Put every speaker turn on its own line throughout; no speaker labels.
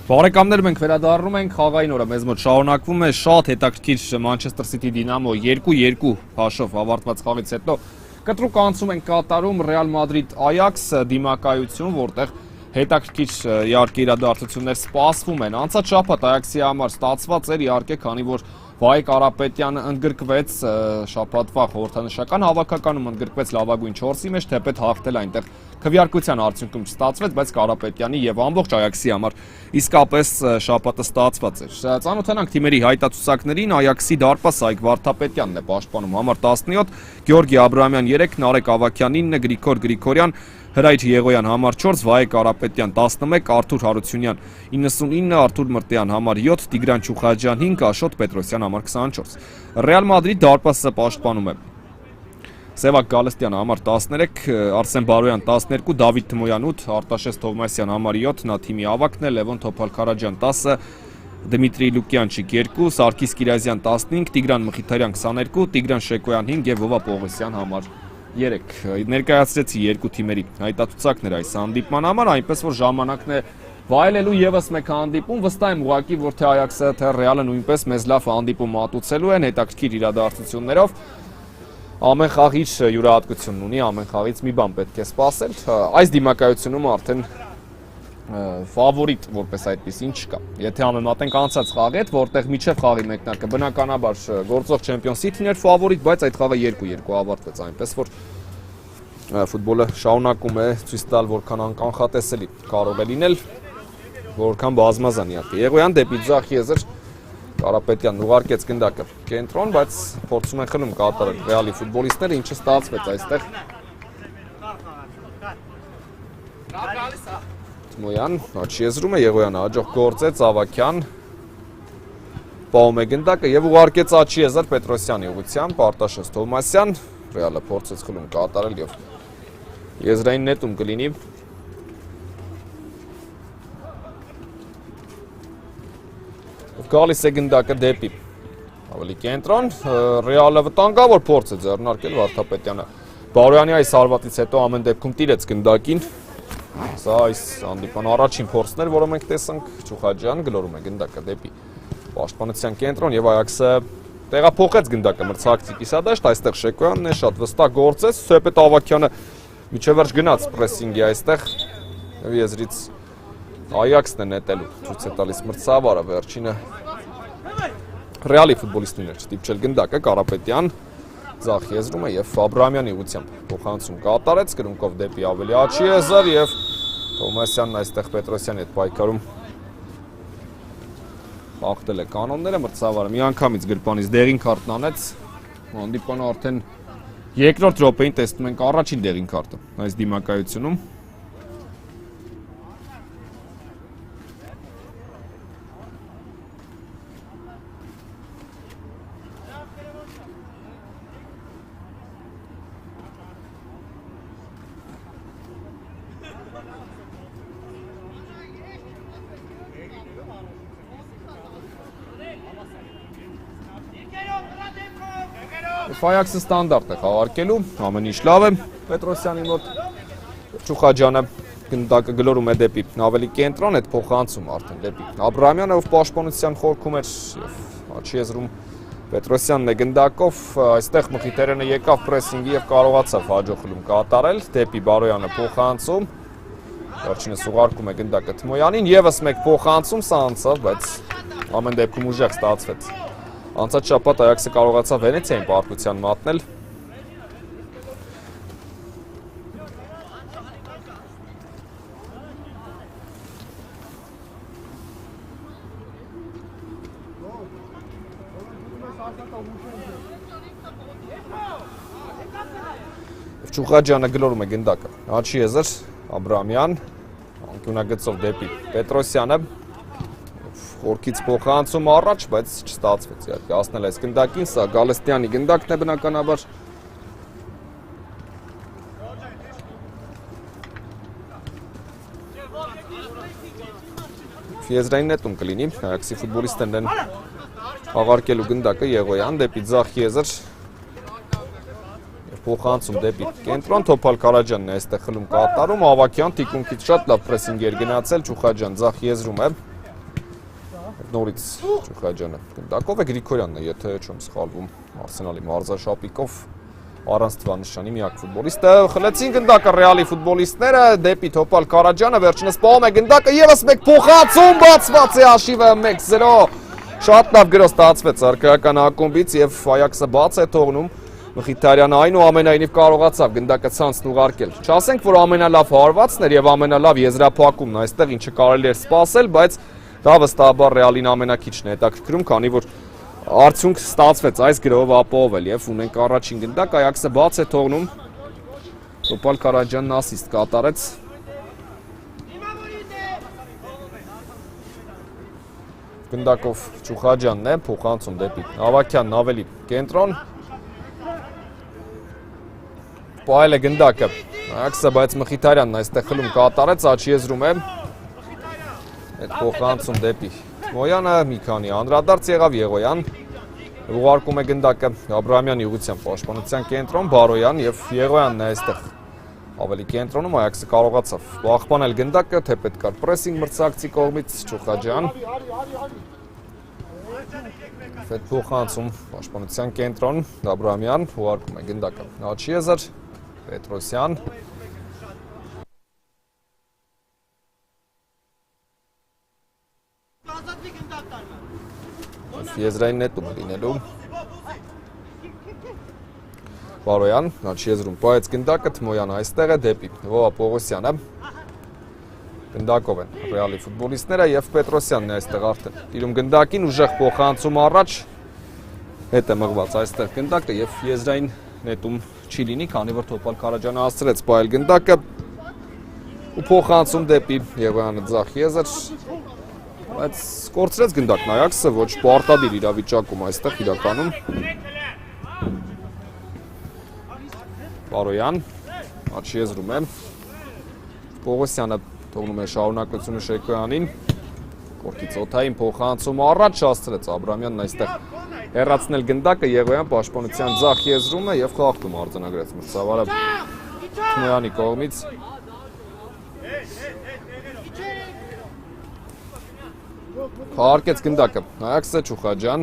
Բարեկամներ, մենք վերադառնում ենք խաղային օրը, մեզ մոտ շարունակվում է շատ հետաքրքիր Manchester City Dinamo 2-2 հաշվով ավարտված խաղից հետո կտրուկ անցում ենք կատարում Real Madrid Ajax դիմակայություն, որտեղ հետաքրքիր իհարկե իրադարձություններ սպասվում են։ Անցած շաբաթ Ajax-ի համար ստացված էր իհարկե, քանի որ Վահե Կարապետյանը ընդգրկվեց շաբաթվա խորհրդանշական հավաքականում, ընդգրկվեց լավագույն 4-ի մեջ, թեպետ հաղթել այնտեղ քվեարկության արդյունքում չստացվեց, բայց Կարապետյանի եւ ամբողջ Ajax-ի համար իսկապես շաբաթը ստացված էր։ Ծանոթանանք թիմերի հայտարարություններին, Ajax-ի դարպասայք Վարդապետյանն է պաշտպանում համար 17, Գեորգի Աբրահամյան 3, Նարեկ Ավագյան 9, Գրիգոր Գրիգորյան, Հրայր Եղոյան համար 4, Վահե Կարապետյան 11, Արթուր Հարությունյան 99, Արթուր Մրտեյան համար 7, Տիգրան Չուխաջյան 5, Աշոտ Պետրոսյան համար 24։ Ռեալ Մադրիդ դարպասը պաշտպանում է Սևակ Գալստյանը համար 13, Արսեն Բարոյան 12, Դավիթ Թմոյան 8, Արտաշես Թովմասյան համար 7, նա թիմի ավագն է, Լևոն Թոփալ-Քարաջյան 10, Դմիտրի Լուկյանչիկ 2, Սարգիս Կիրազյան 15, Տիգրան Մխիթարյան 22, Տիգրան Շեկոյան 5 եւ Վովա Պողոսյան համար 3։ Ներկայացրեցի երկու թիմերի հայտարարությունները այս հանդիպման համար, այնպես որ ժամանակն է վայելելու եւս մեկ հանդիպում, վստահ եմ ուղղակի, որ թե Ajax-ը, թե Real-ը նույնպես մեզ լավ հանդիպում մատուցելու են հետաքրքիր իրադարձություններով։ Ամեն խաղ իր յուրահատկությունն ունի, ամեն խաղից մի բան պետք է սպասել։ Այս դիմակայությունում արդեն ֆավորիտ որպես այդպեսին չկա։ Եթե համեմատենք անցած խաղի հետ, որտեղ միջև խաղի մեկնարկը բնականաբար գործող Champions City-ն էր ֆավորիտ, բայց այդ խաղը 2-2 ավարտվեց, այնպես որ ֆուտբոլը շարունակում է ցույց տալ, որքան անկանխատեսելի կարող է լինել, որքան բազմազան իհարկե։ Եղոյան դեպի ձախ եզր Կարապետյանն ուղարկեց գնդակը կենտրոն, բայց փորձում են խլում կատարել Ռեալի ֆուտբոլիստները, ինչը ստացվեց այստեղ։ Թմոյան աչքի եզրում է, Եղոյանը հաջող գործեց, Ավագյան պահում է գնդակը եւ ուղարկեց աչքի եզր Պետրոսյանի ուղղությամբ, Արտաշես Թովմասյան, Ռեալը փորձեց խլում կատարել եւ եզրային նետում կլինի։ Գալիս է գնդակը դեպի ավելի կենտրոն, Ռեալը վտանգավոր փորձ է ձեռնարկել Վարդապետյանը։ Բարոյանի այս հարվածից հետո ամեն դեպքում տիրեց գնդակին։ Սա այս հանդիպան առաջին փորձն էր, որը մենք տեսանք, Չուխաջյան գլորում է գնդակը դեպի պաշտպանության կենտրոն եւ Ajax-ը տեղափոխեց գնդակը մրցակցի կիսադաշտ, այստեղ Շեկոյանն է շատ վստահ գործեց, թեպետ Ավագյանը միջևերջ գնաց պրեսինգի այստեղ եւ եզրից Ajax-ն է նետելու, ցույց է տալիս մրցավարը, վերջինը Ռեալի ֆուտբոլիստին էր չտիպչել գնդակը, Կարապետյան ձախ եզրում է եւ Աբրահամյանի ուղղությամբ փոխանցում կատարեց, կրունկով դեպի ավելի աչքի եզր եւ Թովմասյանն այստեղ Պետրոսյանի հետ պայքարում հաղթել է կանոնները, մրցավարը միանգամից գրպանից դեղին քարտն անեց, հանդիպանը արդեն երկրորդ րոպեին տեսնում ենք առաջին դեղին քարտը այս դիմակայությունում։ Ajax-ը ստանդարտ է խաղարկելու, ամեն ինչ լավ է Պետրոսյանի մոտ, Չուխաջյանը գնդակը գլորում է դեպի ավելի կենտրոն, այդ փոխանցում արդեն դեպի Աբրահամյանը, ով պաշտպանության խորքում էր եւ աչքի եզրում Պետրոսյանն է գնդակով, այստեղ Մխիթարյանը եկավ պրեսինգի եւ կարողացավ հաջող խլում կատարել, դեպի Բարոյանը փոխանցում, վերջինս ուղարկում է գնդակը Թմոյանին, եւս մեկ փոխանցում, սա անցավ, բայց ամեն դեպքում ուժեղ ստացվեց։ Անցած շաբաթ Ajax-ը կարողացավ Վենեցիային պարտության մատնել։ Չուխաջյանը գլորում է գնդակը, աչքի եզր Աբրահամյան, անկյունագծով դեպի Պետրոսյանը, խորքից փոխանցում առաջ, բայց չստացվեց իհարկե հասնել այս գնդակին, սա Գալստյանի գնդակն է բնականաբար։ Եզրային նետում կլինի, Ajax-ի ֆուտբոլիստներն են հաղարկելու գնդակը Եղոյան դեպի ձախ եզր եւ փոխանցում դեպի կենտրոն, Թոփալ-Քարաջյանն է այստեղ խլում կատարում, Ավագյան թիկունքից շատ լավ պրեսինգ էր գնացել, Չուխաջյան ձախ եզրում է Նորից Ճուխաջյանը գնդակով է Գրիգորյանն է, եթե չեմ սխալվում, Արսենալի մարզաշապիկով առանց թվանշանի միակ ֆուտբոլիստը, խլեցին գնդակը Ռեալի ֆուտբոլիստները, դեպի Թոփալ Կարաջյանը, վերջինս պահում է գնդակը, ևս մեկ փոխանցում, բացված է հաշիվը 1-0, շատ լավ գրոց ստացվեց առկայական ակումբից եւ Այաքսը բաց է թողնում, Մխիթարյանը այնուամենայնիվ կարողացավ գնդակը ցանցն ուղարկել։ Չասենք, որ ամենալավ հարվածն էր եւ ամենալավ եզրափակումն այստեղ, ինչը կարելի էր սպասել, բայց դա վստահաբար Ռեալին ամենակիչն է հետաքրքրում, քանի որ արդյունք ստացվեց այս գրով ապահովել եւ ունենք առաջին գնդակ, Այաքսը բաց է թողնում։ Թոփալ Կարաջյանն ասիստ կատարեց։ Գնդակով Ճուխաջյանն է, փոխանցում դեպի Ավակյանն ավելի կենտրոն։ Պահել է գնդակը, Այաքսը, բայց Մխիթարյանն այստեղ խլում կատարեց, աչի եզրում է, այդ փոխանցում դեպի Թմոյանը, մի քանի անդրադարձ եղավ Եղոյան, ուղարկում է գնդակը Աբրահամյանի ուղղությամբ պաշտպանության կենտրոն, Բարոյան եւ Եղոյանն է այստեղ ավելի կենտրոնում, Այաքսը կարողացավ պահպանել գնդակը, թե պետք էր պրեսինգ մրցակցի կողմից Ճուխաջյան։ Այդ փոխանցում պաշտպանության կենտրոն, Աբրահամյան ուղարկում է գնդակը Աչիեզր, Պետրոսյան։ Եզրային նետում լինելու։ Բարոյան, Աչիեզրում պահեց գնդակը, Թմոյանը այստեղ է, դեպի Վովա Պողոսյանը։ Գնդակով են Ռեալի ֆուտբոլիստները եւ Պետրոսյանն է այստեղ արդեն։ Տիրում գնդակին ուժեղ փոխանցում առաջ։ Հետ է մղված այստեղ գնդակը եւ եզրային նետում չի լինի, քանի որ Թոփալ Կարաջյանը հասցրեց պահել գնդակը ու փոխանցում դեպի Եղոյանը ձախ եզր, բայց կորցրեց գնդակն Այաքսը, ոչ պարտադիր իրավիճակում այստեղ իրականում։ Բարոյան, աչի եզրում է, Պողոսյանը թողնում է շարունակությունը Շեկոյանին, կորքից օթային փոխանցում առաջ հասցրեց Աբրահամյանն այստեղ հեռացնել գնդակը, Եղոյան պաշտպանության ձախ եզրում է եւ խաղաղտում արձանագրեց մրցավարը Թմոյանի կողմից։ Քահարկեց գնդակը Այաքսը, Ճուխաջյան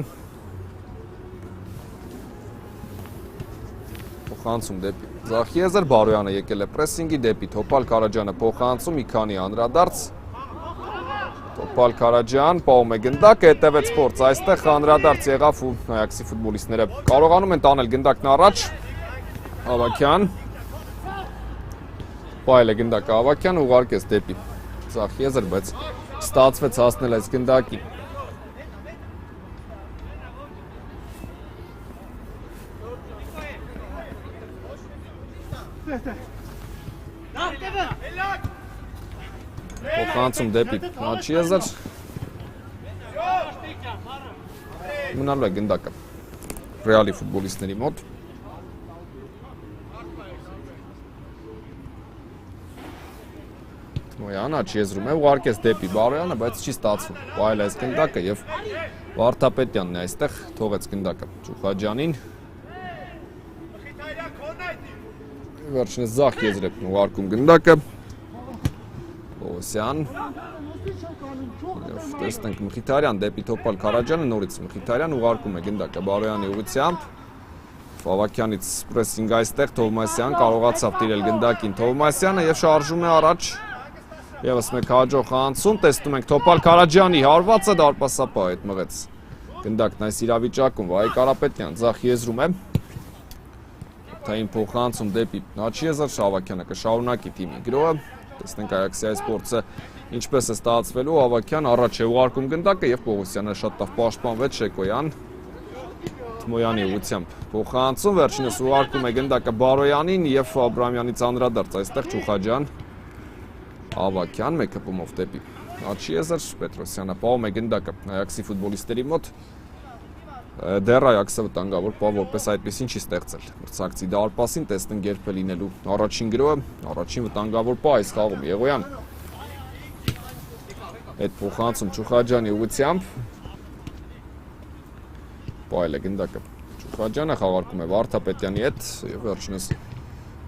փոխանցում դեպի ձախ եզր, Բարոյանը եկել է պրեսինգի, դեպի Թոփալ Կարաջյանը փոխանցում, մի քանի անդրադարձ, Թոփալ Կարաջյան պահում է գնդակը, հետևեց փորձ, այստեղ անդրադարձ եղավ ու Այաքսի ֆուտբոլիստները կարողանում են տանել գնդակն առաջ, Ավակյան պահել է գնդակը Ավակյան, ուղարկեց դեպի ձախ եզր, բայց ստացվեց հասնել այս գնդակին։ Փոխանցում դեպի Աչիեզր, մնալու է գնդակը Ռեալի ֆուտբոլիստների մոտ։ Թմոյան Աչիեզրում է, ուղարկեց դեպի Բարոյանը, բայց չի ստացվում, պահել այս գնդակը եւ Վարդապետյանն է այստեղ թողեց գնդակը Ճուխաջյանին։ Վերջինս ձախ եզր է ուղարկում գնդակը Պողոսյան, տեսնենք Մխիթարյան դեպի Թոփալ Կարաջյանը, նորից Մխիթարյան ուղարկում է գնդակը Բարոյանի ուղղությամբ, Ավակյանից պրեսինգ այստեղ, Թովմասյան կարողացավ տիրել գնդակին Թովմասյանը եւ շարժում է առաջ, ևս մեկ հաջող խանցում, տեսնում ենք Թոփալ Կարաջյանի հարվածը, դարպասապահ հետ մղեց գնդակն այս իրավիճակում, Վահե Կարապետյան ձախ եզրում է, թային փոխանցում դեպի Աչիեզր, Ավակյանը կշարունակի թիմի գրոհը, տեսնենք Այաքսի այս փորձը ինչպես է ստացվելու, Ավակյան առաջ է ուղարկում գնդակը եւ Պողոսյանը շատ լավ պաշտպանվեց Շեկոյան Թմոյանի ուղղությամբ փոխանցում, վերջինս ուղարկում է գնդակը Բարոյանին եւ Աբրահամյանից անդրադարձ այստեղ Ճուխաջյան Ավակյան մեկ հպումով դեպի Աչիեզր, Պետրոսյանը պահում է գնդակը Այաքսի ֆուտբոլիստերի մոտ դեռ Այաքսը վտանգավոր պահ որպես այդպեսին չի ստեղծել մրցակցի դարպասին, տեսնենք երբ է լինելու առաջին գրոհը, առաջին վտանգավոր պահ այս խաղում Եղոյան այդ փոխանցում Ճուխաջյանի ուղղությամբ պահել է գնդակը Ճուխաջյանը, խաղարկում է Վարդապետյանի հետ եւ վերջինս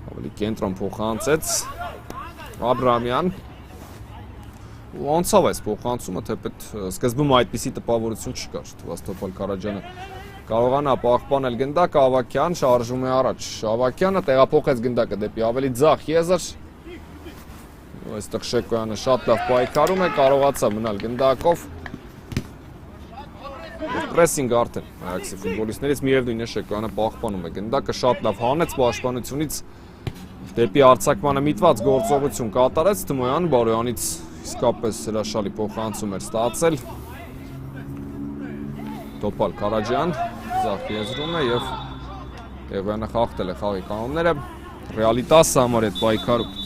ավելի կենտրոն փոխանցեց Աբրահամյան Ոնցավ այս փոխանցումը, թեպետ սկզբում այդպիսի տպավորություն չկար։ Թվաստոպալ Կարաջյանը կարողանա պահպանել գնդակը, Ավագյան շարժում է առաջ։ Ավագյանը տեղափոխեց գնդակը դեպի ավելի ձախ եզր։ Այստեղ Շեկոյանը շատ լավ պայքարում է, կարողացավ մնալ գնդակով։ Պրեսինգ արդեն Այաքսի ֆուտբոլիստներից միևնույն է Շեկոյանը պահպանում է գնդակը, շատ լավ հանեց պաշտպանությունից դեպի արձակմանը միտված գործողություն կատարեց Թմոյան, Բարոյանից իսկապես հրաշալի փոխանցում էր ստացել։ Տոպալ Կարաջյան ձախ եզրում է եւ Տեղոյանը խախտել է խաղի կանոնները, Ռեալի 10 համար այդ պայքարում։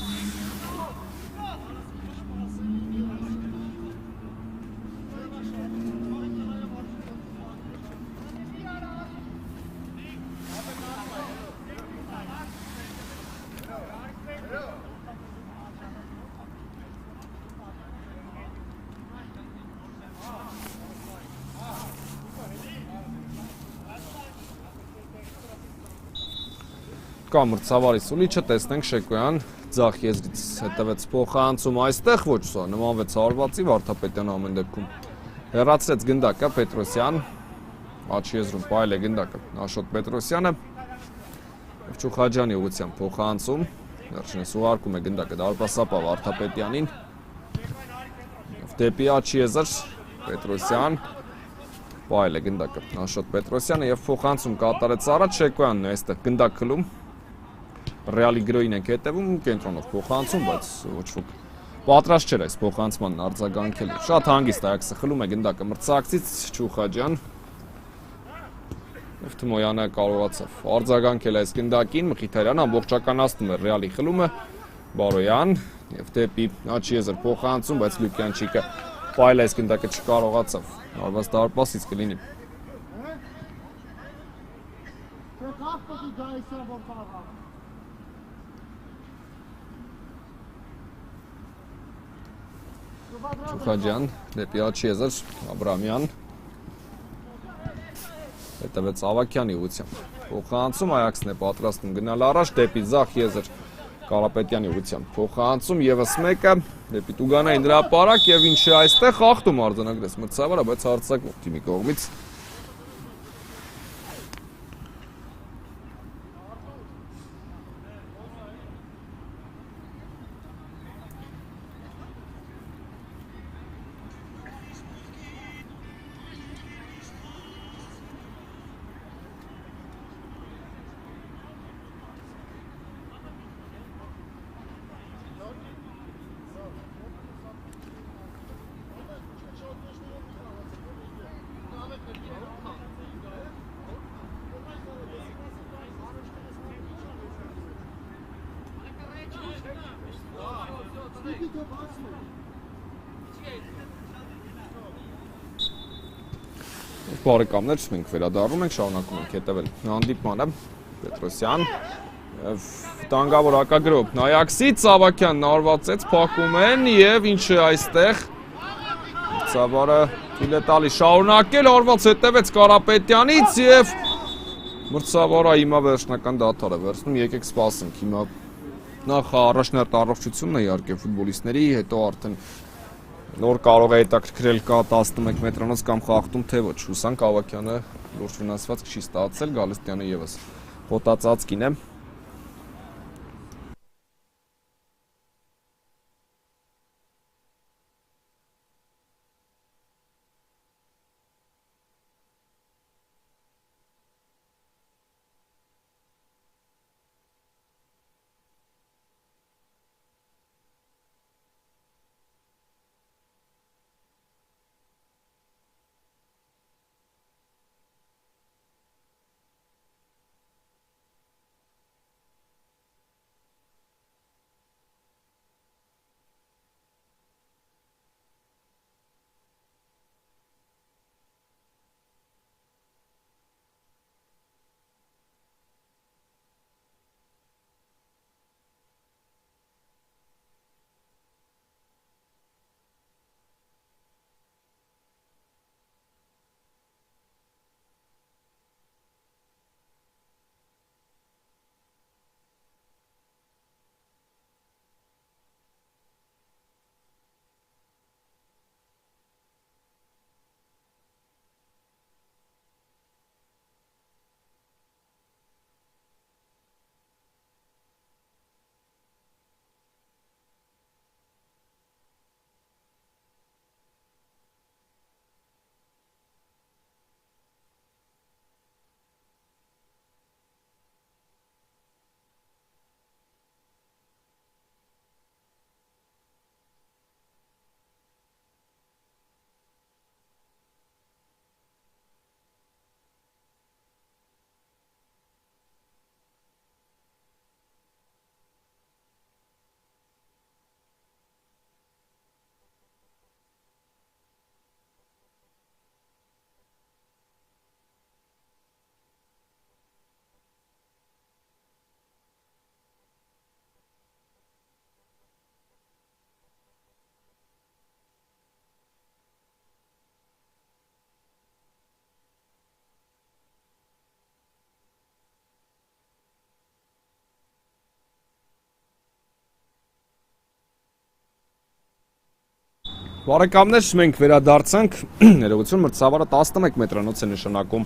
Կա մրցավարի սուլիչը, տեսնենք Շեկոյան ձախ եզրից հետևեց փոխանցում այստեղ, ոչ սա նմանվեց հարվածի, Վարդապետյանը ամեն դեպքում հեռացրեց գնդակը, Պետրոսյան, աջ եզրում պայել է գնդակը, Աշոտ Պետրոսյանը, եւ Չուխաջյանի ուղղությամբ փոխանցում, վերջինս ուղարկում է գնդակը դարպասապա Վարդապետյանին, եւ դեպի աջ եզր Պետրոսյան, պայել է գնդակը, Աշոտ Պետրոսյանը եւ փոխանցում կատարեց առաջ Շեկոյանն է այստեղ գնդակ խլում։ Ռեալի գրոյին ենք հետևում, կենտրոնով փոխանցում, բայց ոչ ոք պատրաստ չէր այս փոխանցմանն արձագանքել։ Շատ հանգիստ Այաքսը խլում է գնդակը մրցակցից Չուխաջյան։ Եվ Թմոյանը կարողացավ արձագանքել այս գնդակին, Մխիթարյանը ամբողջականացնում է Ռեալի խլումը, Բարոյան եւ դեպի աջ եզր փոխանցում, բայց Լուկյանչիկը պայել այս գնդակը չկարողացավ։ Արված դարպասից կլինի։ Չուխաջյան դեպի աջ եզր Աբրամյան հետևեց Ավագյանի ուղղությամբ փոխանցում Այաքսն է պատրաստում գնալ առաջ դեպի ձախ եզր Կարապետյանի ուղղությամբ փոխանցում եւս մեկը դեպի Տուգանային հրապարակ եւ ինչի այստեղ խախտում արձանագրեց մրցավարը, բայց արձակվող թիմի կողմից Բարեկամներ, մենք վերադառնում ենք, շարունակում ենք հետևել հանդիպմանը, Պետրոսյան եւ տանգավոր հակագրոհ Այաքսից Ավագյանն արվածեց, փակում են եւ ինչ է այստեղ Ցավարը թույլ է տալի շարունակել, արված հետևեց Կարապետյանից եւ մրցավարը հիմա վերջնական դադար է վերցնում, եկեք սպասենք հիմա նախ առաջնահերթ առողջությունն է իհարկե ֆուտբոլիստների, հետո արդեն նոր կարող է հետաքրքրել կա 11 մետրանոց կամ խախտում թե ոչ, հուսանք Ավագյանը լուրջ վնասվածք չի ստացել, Գալստյանը եւս հոտածածկին է Բարեկամներ, մենք վերադարձանք, ներողություն, մրցավարը 11 մետրանոց է նշանակում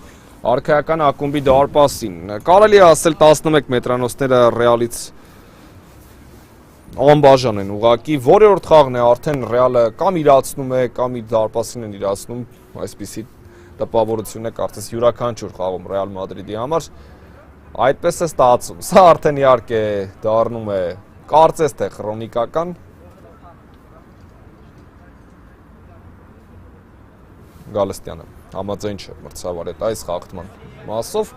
արքայական ակումբի դարպասին։ Կարելի է ասել 11 մետրանոցները Ռեալից անբաժան են ուղղակի, որերորդ խաղն է արդեն Ռեալը կամ իրացնում է, կամ իր դարպասին են իրացնում, այսպիսի տպավորություն է կարծես յուրաքանչյուր խաղում Ռեալ Մադրիդի համար, այդպես է ստացվում, սա արդեն իհարկե դառնում է կարծես թե քրոնիկական, Գալստյանը համաձայն չէ մրցավար այդ այս խաղթման մասով,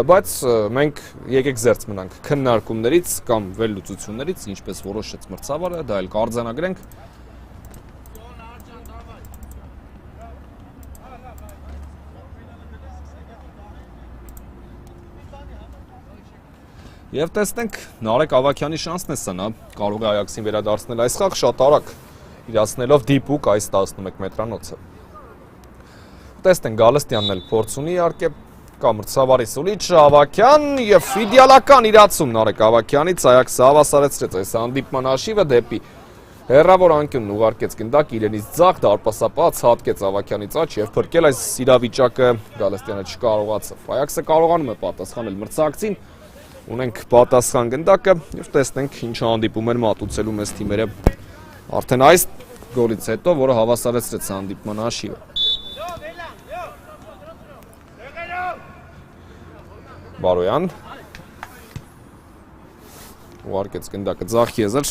բայց մենք եկեք զերծ մնանք քննարկումներից կամ վերլուծություններից, ինչպես որոշեց մրցավարը, դա էլ կարձանագրենք։ Եվ տեսնենք Նարեկ Ավագյանի շանսն է սա, նա կարող է Այաքսին վերադարձնել այս խաղ շատ արագ, իրացնելով դիպուկ այս 11 մետրանոցը։ Տեսնենք Գալստյանն էլ փորձ ունի իհարկե, կա մրցավարի սուլիչ Ավագյան եւ իդեալական իրացում Նարեկ Ավագյանից Այաքսը հավասարեցրեց այս հանդիպման հաշիվը դեպի հեռավոր անկյունն ուղարկեց գնդակ իրենից ձախ դարպասապահ հատկեց Ավագյանից աջ եւ փրկել այս իրավիճակը Գալստյանը չկարողացավ։ Այաքսը կարողանում է պատասխանել մրցակցին, ունենք պատասխան գնդակը եւ տեսնենք ինչ հանդիպում են մատուցելու մեծ թիմերը արդեն այս գոլից հետո, որը հավասարեցրեց հանդիպման հաշիվը։ Բարոյան ուղարկեց գնդակը ձախ եզր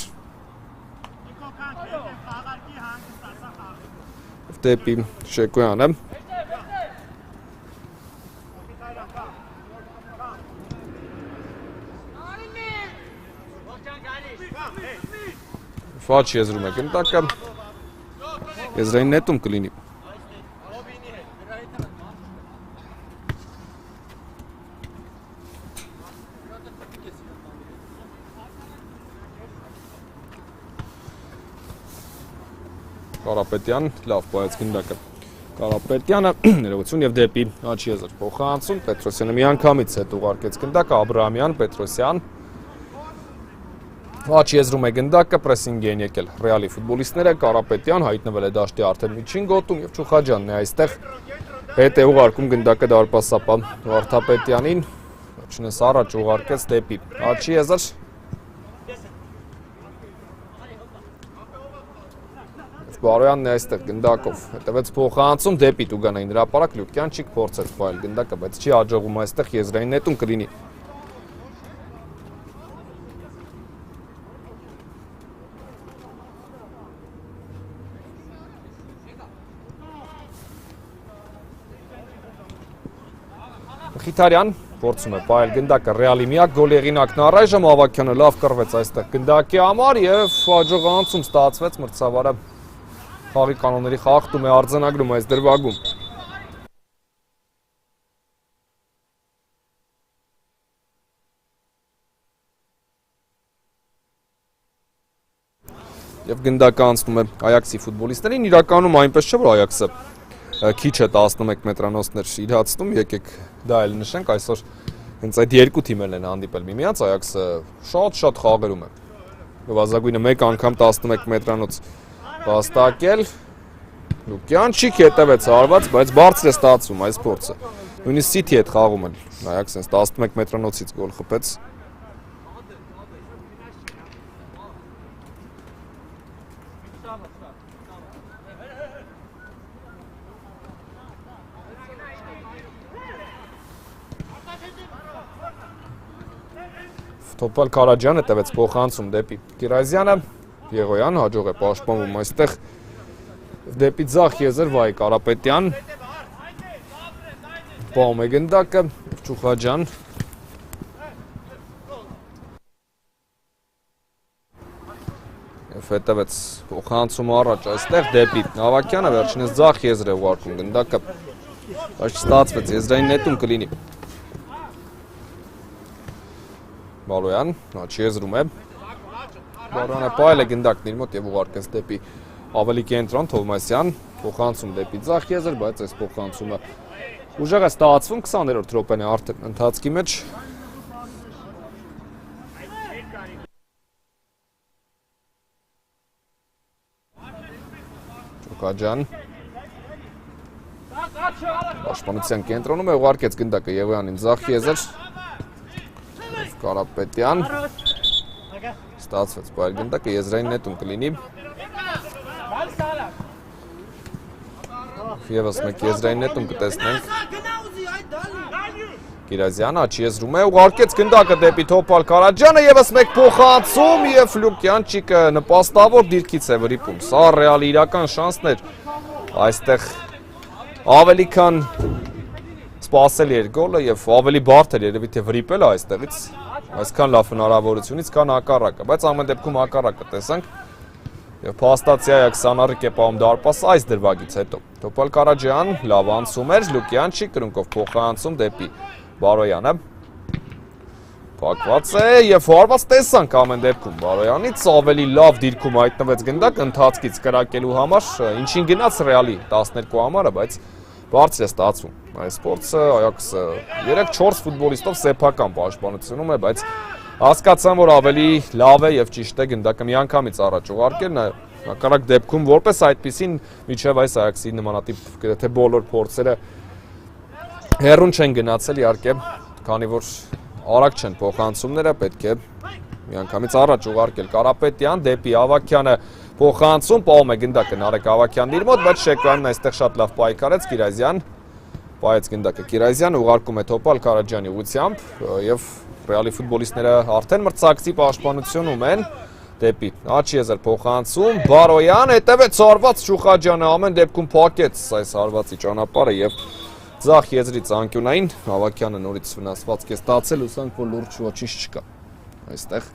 դեպի Շեկոյանը Ֆաչ եզրում է գնդակը եզրային նետում կլինի Կարապետյան, լավ պայեց գնդակը Կարապետյանը, ներողություն և դեպի աջ եզր փոխանցում, Պետրոսյանը միանգամից հետ ուղարկեց գնդակը, Աբրահամյան, Պետրոսյան Աջ եզրում է գնդակը, պրեսինգ են եկել Ռեալի ֆուտբոլիստները, Կարապետյան հայտնվել է դաշտի արդեն միջին գոտում և Չուխաջյանն է այստեղ հետ է ուղարկում գնդակը դարպասապահ Վարդապետյանին, վերջինս առաջ ուղարկեց դեպի աջ եզր Բարոյանն է այստեղ գնդակով հետևեց փոխանցում դեպի Տուգանային հրապարակ Լյուկյանչիկ փորձեց պայել գնդակը, բայց չի հաջողում այստեղ եզրային նետում կլինի Խիթարյան փորձում է պայել գնդակը Ռեալի միակ գոլի հեղինակն առայժմ Ավագյանը լավ կռվեց այստեղ գնդակի համար եւ հաջողանցում ստացվեց մրցավարը Խաղի կանոնների խախտում է արձանագրում այս դրվագում։ Եվ գնդակը անցնում է Այաքսի ֆուտբոլիստներին, իրականում այնպես չէ, որ Այաքսը քիչ է 11 մետրանոցներ իրացնում, եկեք դա էլ նշենք, այսօր հենց այդ երկու թիմերն են հանդիպել միմյանց, Այաքսը շատ խաղերում է։ Նվազագույնը մեկ անգամ 11 մետրանոց վաստակել Լուկյանչիկ հետևեց հարված, բայց բարձր է ստացվում այս փորձը։ Նույնիսկ Սիթի հետ խաղում են։ Այաքսը 11 մետրանոցից գոլ խփեց։ Թոփալ Քարաջյանը տևեց փոխանցում դեպի Կիրազյանը, Եղոյան հաջող է պաշտպանվում այստեղ դեպի ձախ եզր Վայ Կարապետյան, պահում է գնդակը, Չուխաջյան, և հետևեց փոխանցում առաջ այստեղ դեպի Ավագյանը, վերջինս ձախ եզր է ուղարկում գնդակը, բայց չստացվեց եզրային նետում կլինի։ Բալոյան, աջ եզրում է, Բարոյանը պայել է գնդակն իր մոտ և ուղարկեց դեպի ավելի կենտրոն Թովմասյան, փոխանցում դեպի ձախ եզր, բայց այս փոխանցումը ուժեղ է ստացվում 20-րդ րոպեն է արդեն ընթացքի մեջ։ Շուխաջյան Պաշտպանության կենտրոնում է, ուղարկեց գնդակը Եղոյանին ձախ եզր Կարապետյան Ստացվեց բայր գնդակը եզրային նետում կլինի Եվս մեկ եզրային նետում կտեսնենք Կիրազյանը աչի եզրում է, ուղարկեց գնդակը դեպի Թոփալ Կարաջյանը եվս մեկ փոխանցում և Լուկյանչիկը նպաստավոր դիրքից է վրիպում Սա ռեալի իրական շանսներ Այստեղ ավելի քան սպասել էր գոլը և ավելի բարդ էր երևի թե վրիպել է այստեղից Այսքան լավ հնարավորությունից կան հակառակը, բայց ամեն դեպքում հակառակը տեսանք և փաստացի Այաքս անառիկ է պահում դարպասը այս դրվագից հետո Թոփալ Կարաջյան լավ անցում էր, Լուկյանչիկ կրունկով փոխանցում դեպի Բարոյանը Փակված է և հարված տեսանք ամեն դեպքում Բարոյանից ավելի լավ դիրքում հայտնվեց գնդակ ընթացքից կրակելու համար ինչին գնաց ռեալի 12 համարը, բայց բարձր է ստացվում Այս սպորտը Այաքսը 3-4 ֆուտբոլիստով սեփական պաշտպանությունում է, բայց հասկացան, որ ավելի լավ է և ճիշտ է գնդակը միանգամից առաջ ուղարկելն հակառակ դեպքում որպես այդպիսին միջև այս Այաքսի նմանատիպ գրեթե բոլոր փորձերը հեռուն չեն գնացել իհարկե, քանի որ արագ չեն փոխանցումները, պետք է միանգամից առաջ ուղարկել Կարապետյան դեպի Ավագյանը փոխանցում, պահում է գնդակը Նարեկ Ավագյանն իր մոտ, բայց Շեկոյանն այստեղ շատ լավ պայքարեց Կիրազյան, պահեց գնդակը Կիրազյան, ուղարկում է Թոփալ Կարաջյանի ուղղությամբ եւ ռեալի ֆուտբոլիստները արդեն մրցակցի պաշտպանությունում են դեպի Աչիեզր փոխանցում, Բարոյան հետևեց հարված Շուխաջյանը ամեն դեպքում փակեց այս հարվածի ճանապարհը եւ Ձախ եզրից անկյունային, Ավագյանը նորից վնասվածք է ստացել, ուսանք, որ լուրջ ոչինչ չկա այստեղ։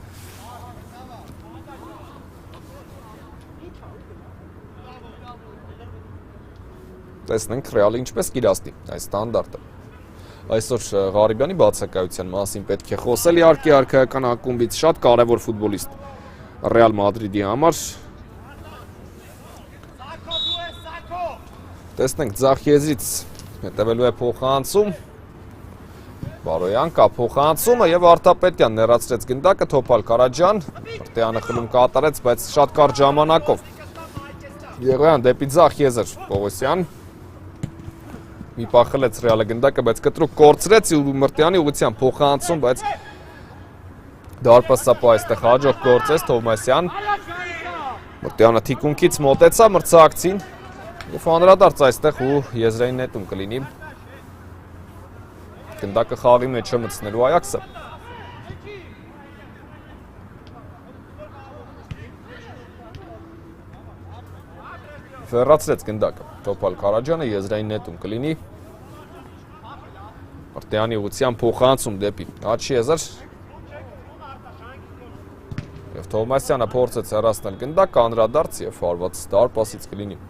Տեսնենք ռեալը ինչպես կիրասնի այս ստանդարտը։ Այսօր Ղարիբյանի բացակայության մասին պետք է խոսել իհարկե արքայական ակումբից շատ կարևոր ֆուտբոլիստ Ռեալ Մադրիդի համար։ Տեսնենք ձախ եզրից հետևելու է փոխանցում, Բարոյան կա փոխանցումը և Արտապետյան ներացրեց գնդակը, Թոփալ Կարաջյան, Արտյանը խլում կատարեց, բայց շատ կարճ ժամանակով, Եղոյան դեպի ձախ եզր, Պողոսյան, մի պահ խլեց ռեալը գնդակը, բայց կտրուկ կորցրեց ու Մրտյանի ուղղությամբ փոխանցում, բայց դարպասապա այստեղ հաջող գործեց Թովմասյան, Մրտյանը թիկունքից մոտեցավ մրցակցին, Եվ անդրադարձ այստեղ ու եզրային նետում կլինի գնդակը խաղի մեջ մտցնելու Այաքսը։ Վերացրեց գնդակը Թոփալ Կարաջյանը եզրային նետում կլինի Արտյանի ուղղությամբ փոխանցում դեպի Աչիեզր Եվ Թովմասյանը փորձեց հեռացնել գնդակը անդրադարձ և հարված դարպասից կլինի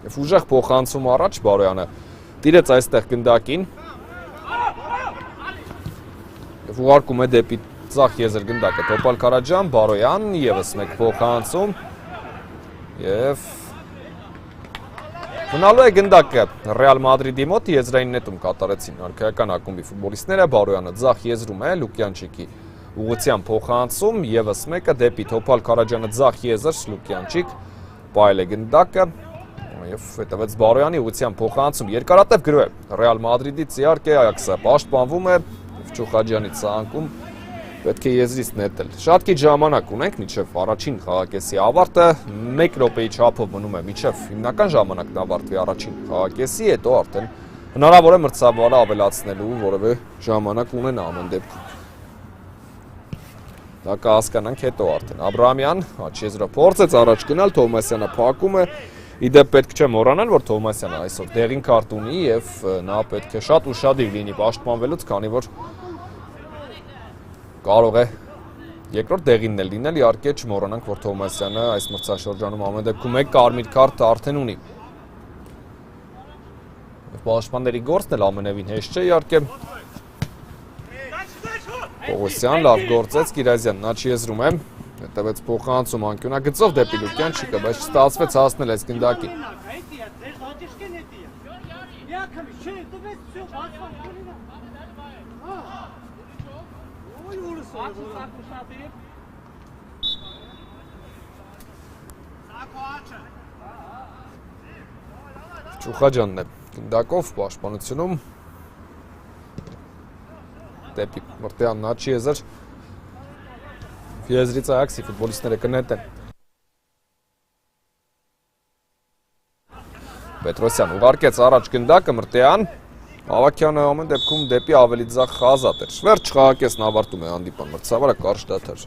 Եվ ուժեղ փոխանցում առաջ Բարոյանը տիրեց այստեղ գնդակին Եվ ուղարկում է դեպի ձախ եզր գնդակը Թոփալ Կարաջյան, Բարոյան, ևս մեկ փոխանցում Եվ մնալու է գնդակը Ռեալ Մադրիդի մոտ եզրային նետում կատարեցին արքայական ակումբի ֆուտբոլիստները, Բարոյանը ձախ եզրում է Լուկյանչիկի ուղղությամբ փոխանցում, ևս մեկը դեպի Թոփալ Կարաջյանը ձախ եզր Լուկյանչիկ, պահել է գնդակը Եվ հետևեց Բարոյանի ուղղությամբ փոխանցում երկարատև գրու է Ռեալ Մադրիդից իհարկե Այաքսը պաշտպանվում է Շուխաջյանից անկում պետք է եզրից նետել։ Շատ քիչ ժամանակ ունենք մինչև առաջին խաղակեսի ավարտը, 1 րոպեի չափով մնում է մինչև հիմնական ժամանակն ավարտվի առաջին խաղակեսի, հետո արդեն հնարավոր է մրցավարը ավելացնելու որևէ ժամանակ ունենա ամեն դեպքում։ Դա կհասկանանք հետո արդեն։ Աբրահամյան Աչիեզրը փորձեց առաջ գնալ, Թովմասյանը փակում է Իդեպ պետք չէ մոռանալ, որ Թովմասյանը այսօր դեղին քարտ ունի և նա պետք է շատ ուշադիր լինի պաշտպանվելուց, քանի որ կարող է երկրորդ դեղինն էլ լինել, իհարկե չմոռանանք, որ Թովմասյանը այս մրցաշրջանում ամեն դեպքում 1 կարմիր քարտ արդեն ունի։ Եվ պաշտպանների գործն էլ ամենևին հեշտ չէ, իհարկե։ Պողոսյան լավ գործեց, Կիրազյանն Աչիեզրում է։ Հետևեց փոխանցում անկյունագծով դեպի Լուկյանչիկը, բայց չստացվեց հասնել այս գնդակին։ Ճուխաջանն է գնդակով պաշտպանությունում դեպի Մրտեան Նաչի եզր եզրից Այաքսի ֆուտբոլիստները կնետեն Պետրոսյան ուղարկեց առաջ գնդակը Մրտեան Ավակյանը ամեն դեպքում դեպի ավելի ձախ ազատ էր վերջ խաղակեսն ավարտում է հանդիպան մրցավարը կարճ դադար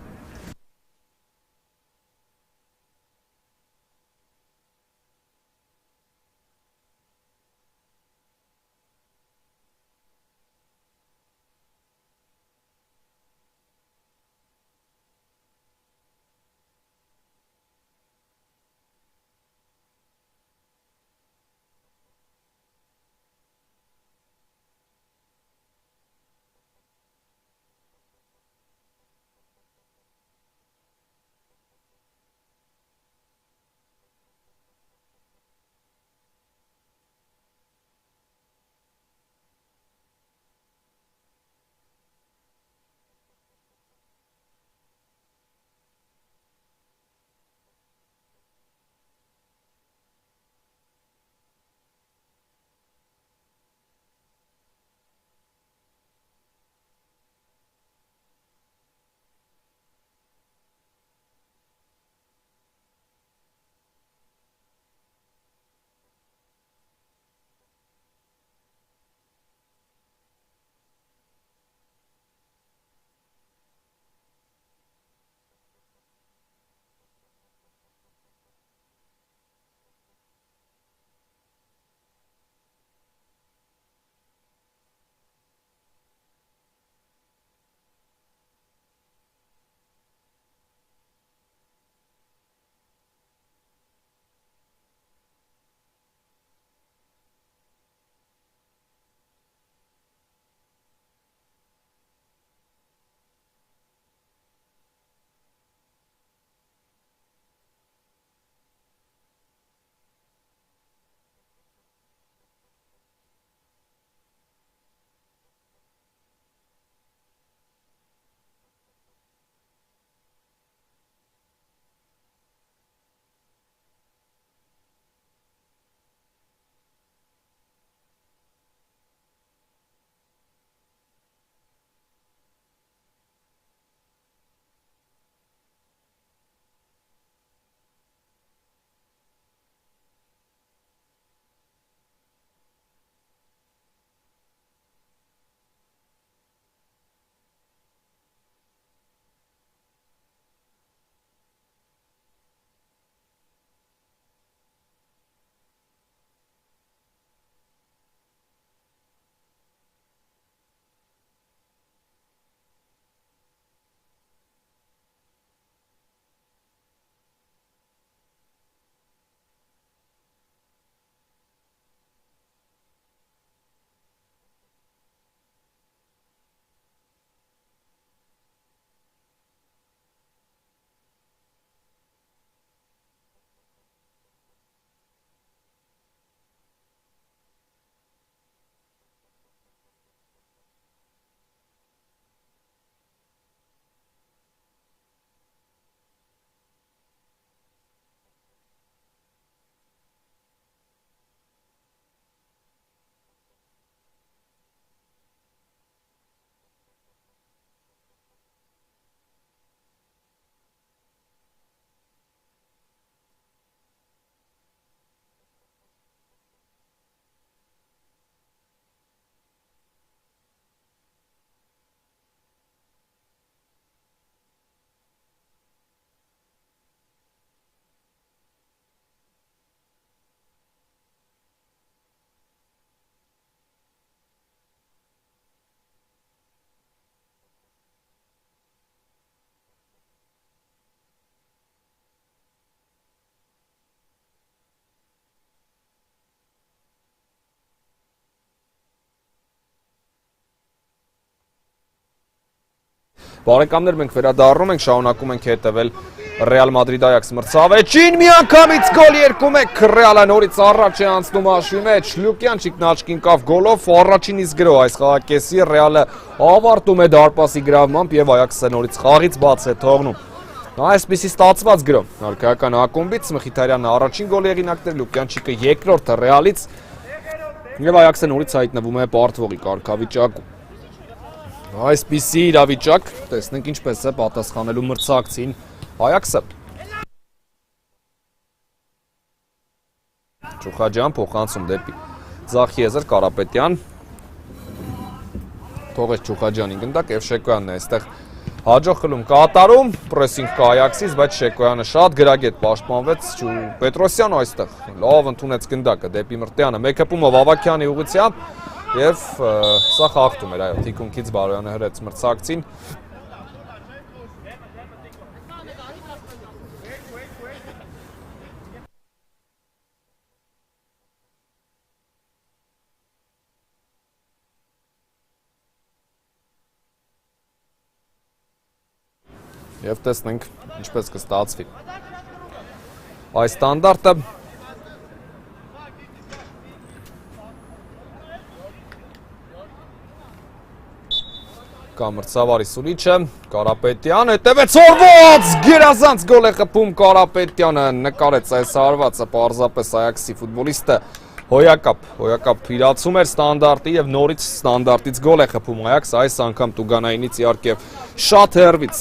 Բարեկամներ, մենք վերադառնում ենք, շարունակում ենք հետևել Ռեալ Մադրիդ Այաքս մրցավեճին, միանգամից գոլ 2-1 Ռեալը նորից առաջ է անցնում հաշվի մեջ, Լյուկյանչիկն աչքին կավ գոլով, առաջինից գրո այս խաղակեսի Ռեալը ավարտում է դարպասի գրավմամբ եւ Այաքսը նորից խաղից բաց է թողնում։ Այսպիսի ստացված գրո, հարկայական ակումբից Մխիթարյանը առաջին գոլի հեղինակն էր, Լյուկյանչիկը երկրորդը Ռեալից եւ Այաքսը նորից հայտնվում է պարտվողի կարգավիճակում։ Այսպիսի իրավիճակ, տեսնենք ինչպես է պատասխանելու մրցակցին Այաքսը։ Չուխաջյան փոխանցում դեպի Զախիեզր Կարապետյան։ Թողեց Չուխաջյանին գնդակ եւ Շեկոյանն է այստեղ հաջող խլում կատարում, պրեսինգ կա Այաքսից, բայց Շեկոյանը շատ գրագետ պաշտպանվեց, Պետրոսյանը այստեղ լավ ընդունեց գնդակը դեպի Մրտյանը, մեկ հպումով Ավագյանի ուղղությամբ եւ սա խախտում էր, այո, թիկունքից Բարոյանը հրեց մրցակցին։ Եվ տեսնենք ինչպես կստացվի։ Այս ստանդարտը կա մրցավարի Սուլիչը, Կարապետյան, հետևեց օրված, գերազանց գոլ է խփում Կարապետյանը, նկարեց այս հարվածը պարզապես Այաքսի ֆուտբոլիստը հոյակապ իրացում էր ստանդարտի եւ նորից ստանդարտից գոլ է խփում Այաքս, այս անգամ Տուգանայինից իհարկե շատ հեռվից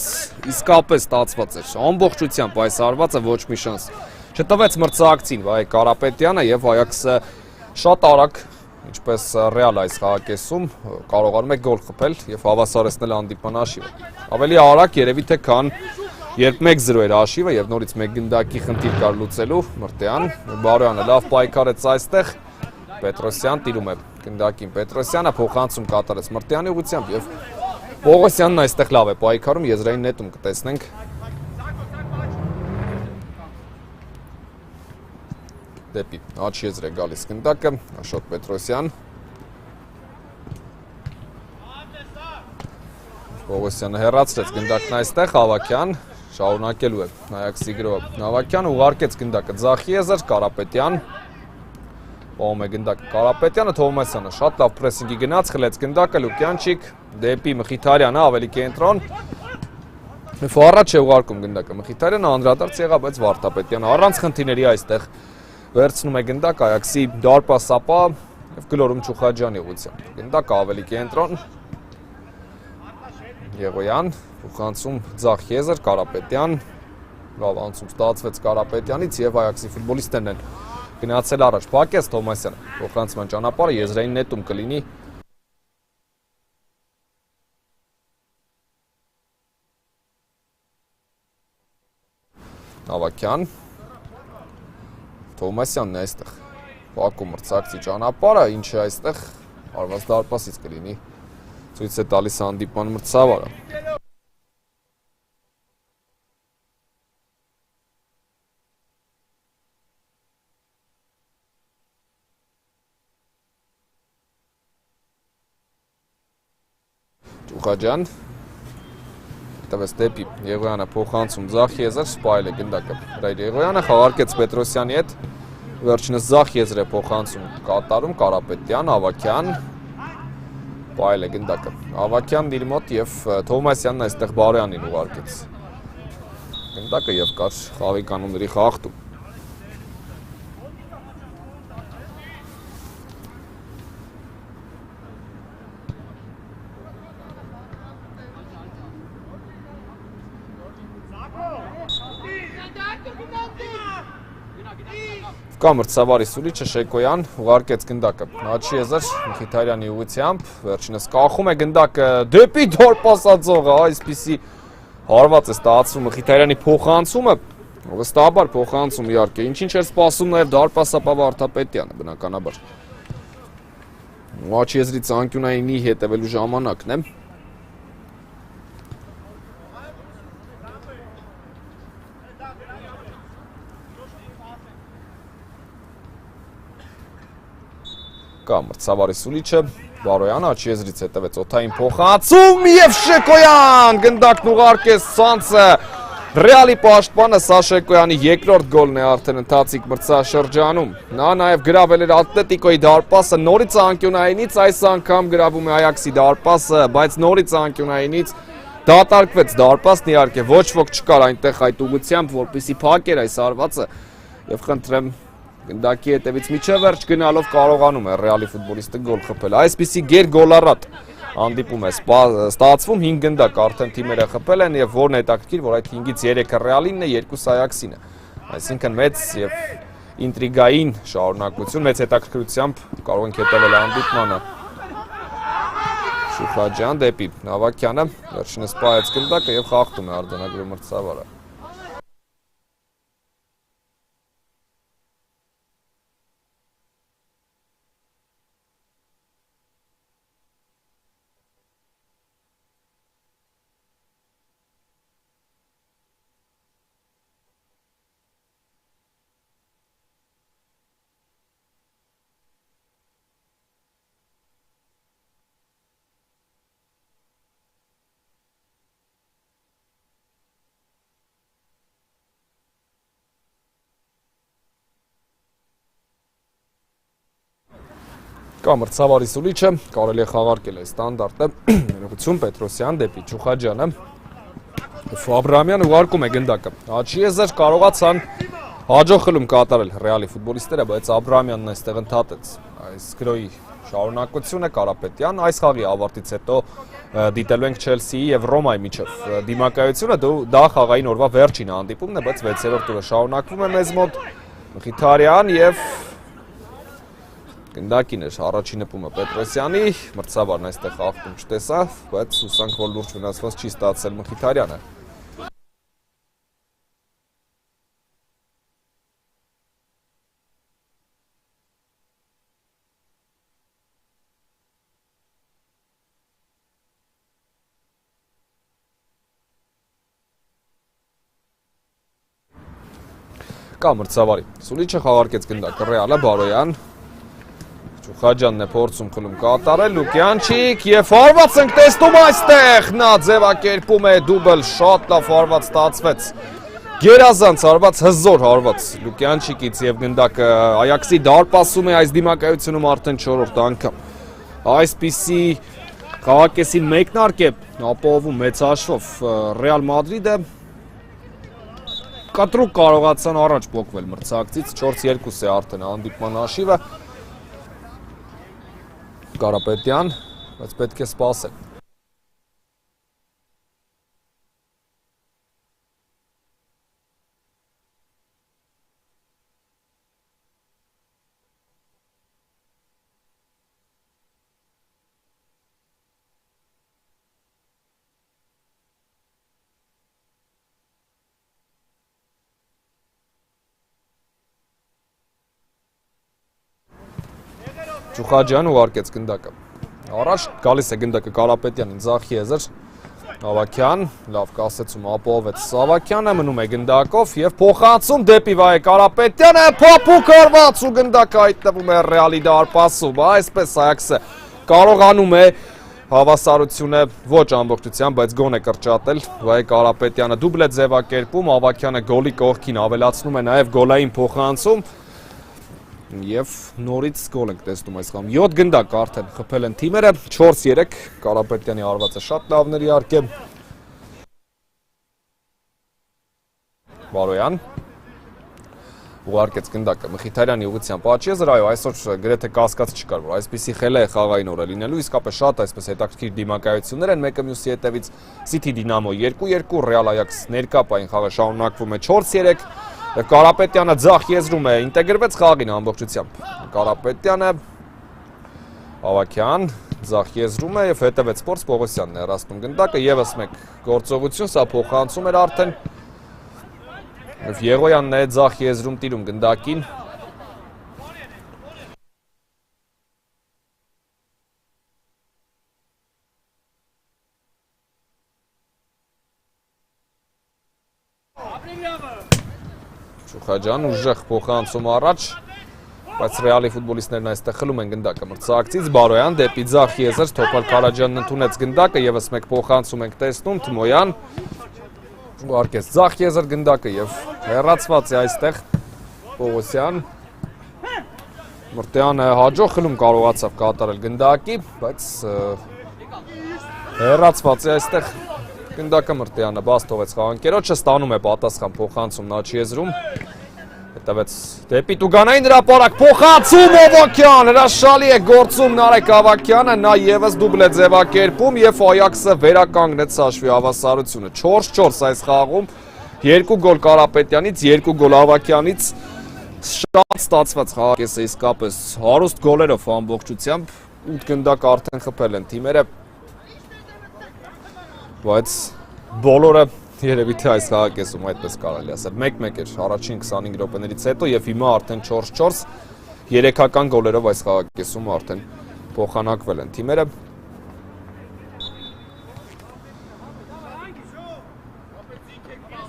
իսկապես ստացված էր, ամբողջությամբ այս հարվածը ոչ մի շանս չտվեց մրցակցին, վայ Կարապետյանը եւ Այաքսը շատ արագ, ինչպես Ռեալ այս խաղակեսում կարողանում է գոլ խփել եւ հավասարեցնել հանդիպան հաշիվը։ Ավելի արագ երևի թե քան երբ 1-0 էր հաշիվը եւ նորից մեկ գնդակի խնդիր կար լուծելու Մրտյան, Բարոյանը լավ պայքարեց այստեղ, Պետրոսյան տիրում է գնդակին, Պետրոսյանը փոխանցում կատարեց Մրտյանի ուղղությամբ եւ Պողոսյանն այստեղ լավ է պայքարում, եզրային նետում կտեսնենք։ Դեպի աչ եզր է գալիս գնդակը, Աշոտ Պետրոսյան։ Պողոսյանը հեռացրեց գնդակն այստեղ, Ավագյան շարունակելու է Այաքսի գրոհը։ Ավագյանը ուղարկեց գնդակը Զախիեզր, Կարապետյան։ Ողում է գնդակը Կարապետյանը, Թովմասյանը շատ լավ պրեսինգի գնաց, խլեց գնդակը, Լուկյանչիկ դեպի Մխիթարյանը ավելի կենտրոն։ Առաջ է ուղարկում գնդակը Մխիթարյանը, անդրադարձ եղավ, բայց Վարդապետյանը առանց խնդիրների այստեղ վերցնում է գնդակ Այաքսի դարպասապա եւ գլորում Չուխաջյանի ուղղությամբ։ Գնդակը ավելի կենտրոն։ Եղոյան, փոխանցում Զախիեզր, Կարապետյան, լավ անցում ստացվեց Կարապետյանից եւ Այաքսի ֆուտբոլիստներն են գնացել առաջ, փակեց Թովմասյանը, փոխանցման ճանապարհը եզրային նետում կլինի Ավագյան, Թովմասյանն է այստեղ փակում մրցակցի ճանապարհը, ինչը այստեղ արված դարպասից կլինի ցույց է տալիս հանդիպան մրցավարը։ Չուխաջյան տվեց դեպի Եղոյանը փոխանցում Զախիեզր, սպայել է գնդակը Եղոյանը, խաղարկեց Պետրոսյանի հետ, վերջինս Զախիեզր է փոխանցում կատարում Կարապետյան, Ավագյան, պայել է գնդակը Ավագյանն իր մոտ եւ Թովմասյանն այստեղ Բարոյանին ուղարկեց գնդակը եւ կար խաղի կանոնների խախտում։ Կա մրցավարի Սուլիչը, Շեկոյան ուղարկեց գնդակը Աչիեզր Մխիթարյանի ուղղությամբ, վերջինս կախում է գնդակը դեպի դարպասածողը, այսպիսի հարված է ստացվում Մխիթարյանի փոխանցումը, վստահաբար փոխանցում իհարկե, ինչ էր սպասում նաև դարպասապա Վարդապետյանը, բնականաբար։ Աչիեզրից անկյունայինի հետևելու ժամանակն է։ Կա մրցավարի Սուլիչը, Բարոյանը աչի եզրից հետևեց օթային փոխանցում եւ Շեկոյան գնդակն ուղարկեց ցանցը Ռեալի պաշտպանը Սաշեկոյանի երկրորդ գոլն է արդեն ընթացիկ մրցաշրջանում։ Նա նաեւ գրավել էր Ատլետիկոյի դարպասը նորից անկյունայինից, այս անգամ գրավում է Այաքսի դարպասը, բայց նորից անկյունայինից դատարկվեց դարպասն, իհարկե ոչ ոք չկար այնտեղ այդ ուղղությամբ, որպեսզի փակեր այս հարվածը եւ խնդրեմ գնդակի հետևից միջև վերջ գնալով կարողանում է Ռեալի ֆուտբոլիստը գոլ խփել։ Այսպիսի գերգոլառատ հանդիպում է ստացվում, 5 գնդակ արդեն թիմերը խփել են եւ որն հետաքրքիր, որ այդ 5-ից 3-ը Ռեալինն է, 2-ը Այաքսին է։ Այսինքն մեծ եւ ինտրիգային շարունակություն, մեծ հետաքրքրությամբ կարող ենք հետևել հանդիպմանը։ Շուխաջյան դեպի Նավակյանը վերջինս պահեց գնդակը եւ խախտում է արձանագրում մրցավարը։ Կա մրցավարի սուլիչը, կարելի է խաղարկել է ստանդարտը, ներողություն Պետրոսյան դեպի Չուխաջյանը, Ֆաբրամյան ուղարկում է գնդակը, աչի եզր կարողացան հաջող խլում կատարել Ռեալի ֆուտբոլիստերը, բայց Աբրամյանն այստեղ ընդհատեց այս գրոյի շարունակությունը Կարապետյան, այս խաղի ավարտից հետո դիտելու ենք Չելսիի եւ Ռոմայի միջև դիմակայությունը, դա խաղային օրվա վերջին հանդիպումն է, բայց 6-րդ տուրը շարունակվում է մեզ մոտ, Մխիթարյան եւ գնդակին էր առաջին նպումը Պետրոսյանի, մրցավարն այստեղ խախտում չտեսավ, բայց հուսանք, որ լուրջ վնասված չի ստացել Մխիթարյանը։ Կա մրցավարի սուլիչը խաղարկեց գնդակը Ռեալը, Բարոյան Խաջյանն է փորձում խլում կատարել, Լուկյանչիկ եւ հարված ենք տեսնում այստեղ, նա ձևակերպում է դուբլ, շատ լավ հարված ստացվեց, գերազանց հարված, հզոր հարված Լուկյանչիկից եւ գնդակը Այաքսի դարպասում է այս դիմակայությունում արդեն 4-րդ անգամ, այսպիսի քաղաքեսին մեկնարկ է ապահովում մեծ հաշվով Ռեալ Մադրիդը, կտրուկ կարողացան առաջ փոխվել մրցակցից, 4-2 է արդեն հանդիպման հաշիվը, Կարապետյան, բայց պետք է սպասել։ Չուխաջյան ուղարկեց գնդակը։ Առաջ գալիս է գնդակը Կարապետյանին, ձախ եզր, Ավակյան, լավ կասեցում ապահովեց Սավակյանը, մնում է գնդակով և փոխանցում դեպի Վայե Կարապետյանը, փափուկ հարված ու գնդակը հայտնվում է Ռեալի դարպասում, այսպես Այաքսը կարողանում է հավասարությունը ոչ ամբողջությամբ, բայց գոն է կրճատել, Վայե Կարապետյանը դուբլ է ձևակերպում, Ավակյանը գոլի կողքին ավելացնում է նաև գոլային փոխանցում Եվ նորից գոլ ենք տեսնում այս խաղում, 7 գնդակ արդեն խփել են թիմերը, 4-3, Կարապետյանի հարվածը շատ լավն էր իհարկե, Բարոյան, ուղարկեց գնդակը Մխիթարյանի ուղղությամբ աչիեզր, այո, այսօր գրեթե կասկած չկար, որ այսպիսի խելը է խաղային օրը լինելու, իսկապես շատ այսպես հետաքրքիր դիմակայություններ են, մեկը մյուսի հետևից City Dinamo 2-2, Real Ajax ներկապային խաղը շարունակվում է 4-3, Կարապետյանը ձախ եզրում է, ինտեգրվեց խաղին ամբողջությամբ, Կարապետյանը, Ավակյան, ձախ եզրում է և հետևեց Սպորտս Պողոսյանն է հեռացնում գնդակը, ևս մեկ գործողություն, սա փոխանցում էր արդեն, Եղոյանն է ձախ եզրում տիրում գնդակին, Շուխաջան ուժեղ փոխանցում առաջ, բայց Ռեալի ֆուտբոլիստներն այստեղ խլում են գնդակը մրցակցից, Բարոյան դեպի ձախ եզր, Թոփալ Քարաջյանն ընդունեց գնդակը, եւս մեկ փոխանցում ենք տեսնում, Թմոյան ուղարկեց ձախ եզր գնդակը եւ հեռացված է այստեղ Պողոսյան, Մրտյանը հաջող խլում կարողացավ կատարել գնդակի, բայց հեռացված է այստեղ գնդակը Մրտյանը բաց թողեց խաղանկերոջը, ստանում է պատասխան փոխանցում Նաչ եզրում, հետևեց դեպի Տուգանային հրապարակ, փոխանցում Ավագյան, հրաշալի է գործում Նարեկ Ավագյանը, նա եւս դուբլ է ձևակերպում եւ Այաքսը վերականգնեց հաշվի հավասարությունը 4-4 այս խաղում, 2 գոլ Կարապետյանից, 2 գոլ Ավագյանից, շատ ստացված խաղակես է իսկապես հարուստ գոլերով ամբողջությամբ, 8 գնդակ արդեն խփել են թիմերը, բայց բոլորը երևի թե այս խաղակեսում այդպես կարելի ասել 1-1 էր առաջին 25 րոպեներից հետո եւ հիմա արդեն 4-4 երեքական գոլերով այս խաղակեսում արդեն փոխանակվել են թիմերը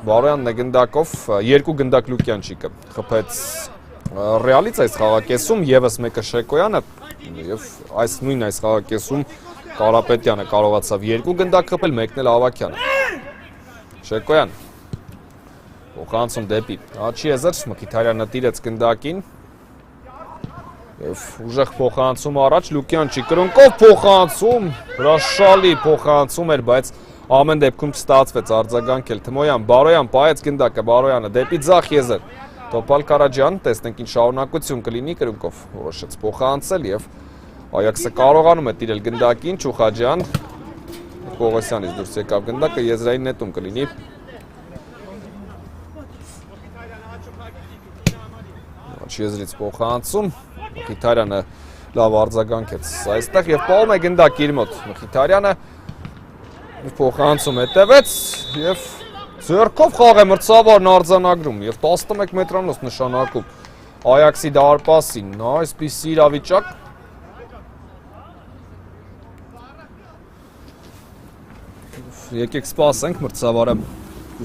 Բարոյանն է գնդակով 2 գնդակ Լուկյանչիկը խփեց Ռեալից այս խաղակեսում եւս մեկը Շեկոյանը եւ այս խաղակեսում Կարապետյանը կարողացավ 2 գնդակ խփել, մեկն էլ Ավագյանը Շեկոյան փոխանցում դեպի Աչի եզր Մխիթարյանը տիրեց գնդակին եւ ուժեղ փոխանցում առաջ Լուկյանչի կրունկով փոխանցում հրաշալի փոխանցում էր բայց ամեն դեպքում չստացվեց արձագանքել Թմոյան Բարոյան պահեց գնդակը Բարոյանը դեպի ձախ եզր Թոփալ Քարաջյան տեսնենք ինչ շարունակություն կլինի կրունկով որոշեց փոխանցել եւ Այաքսը կարողանում է տիրել գնդակին Չուխաջյան Պողոսյանից դուրս եկավ գնդակը եզրային նետում կլինի Աչի եզրից փոխանցում Մխիթարյանը լավ արձագանքեց այստեղ եւ պահում է գնդակ իր մոտ Մխիթարյանը փոխանցում հետևեց եւ ձեռքով խաղ է մրցավարն արձանագրում եւ 11 մետրանոց նշանակում Այաքսի դարպասին նա այսպիսի իրավիճակ Եկեք սպասենք մրցավարը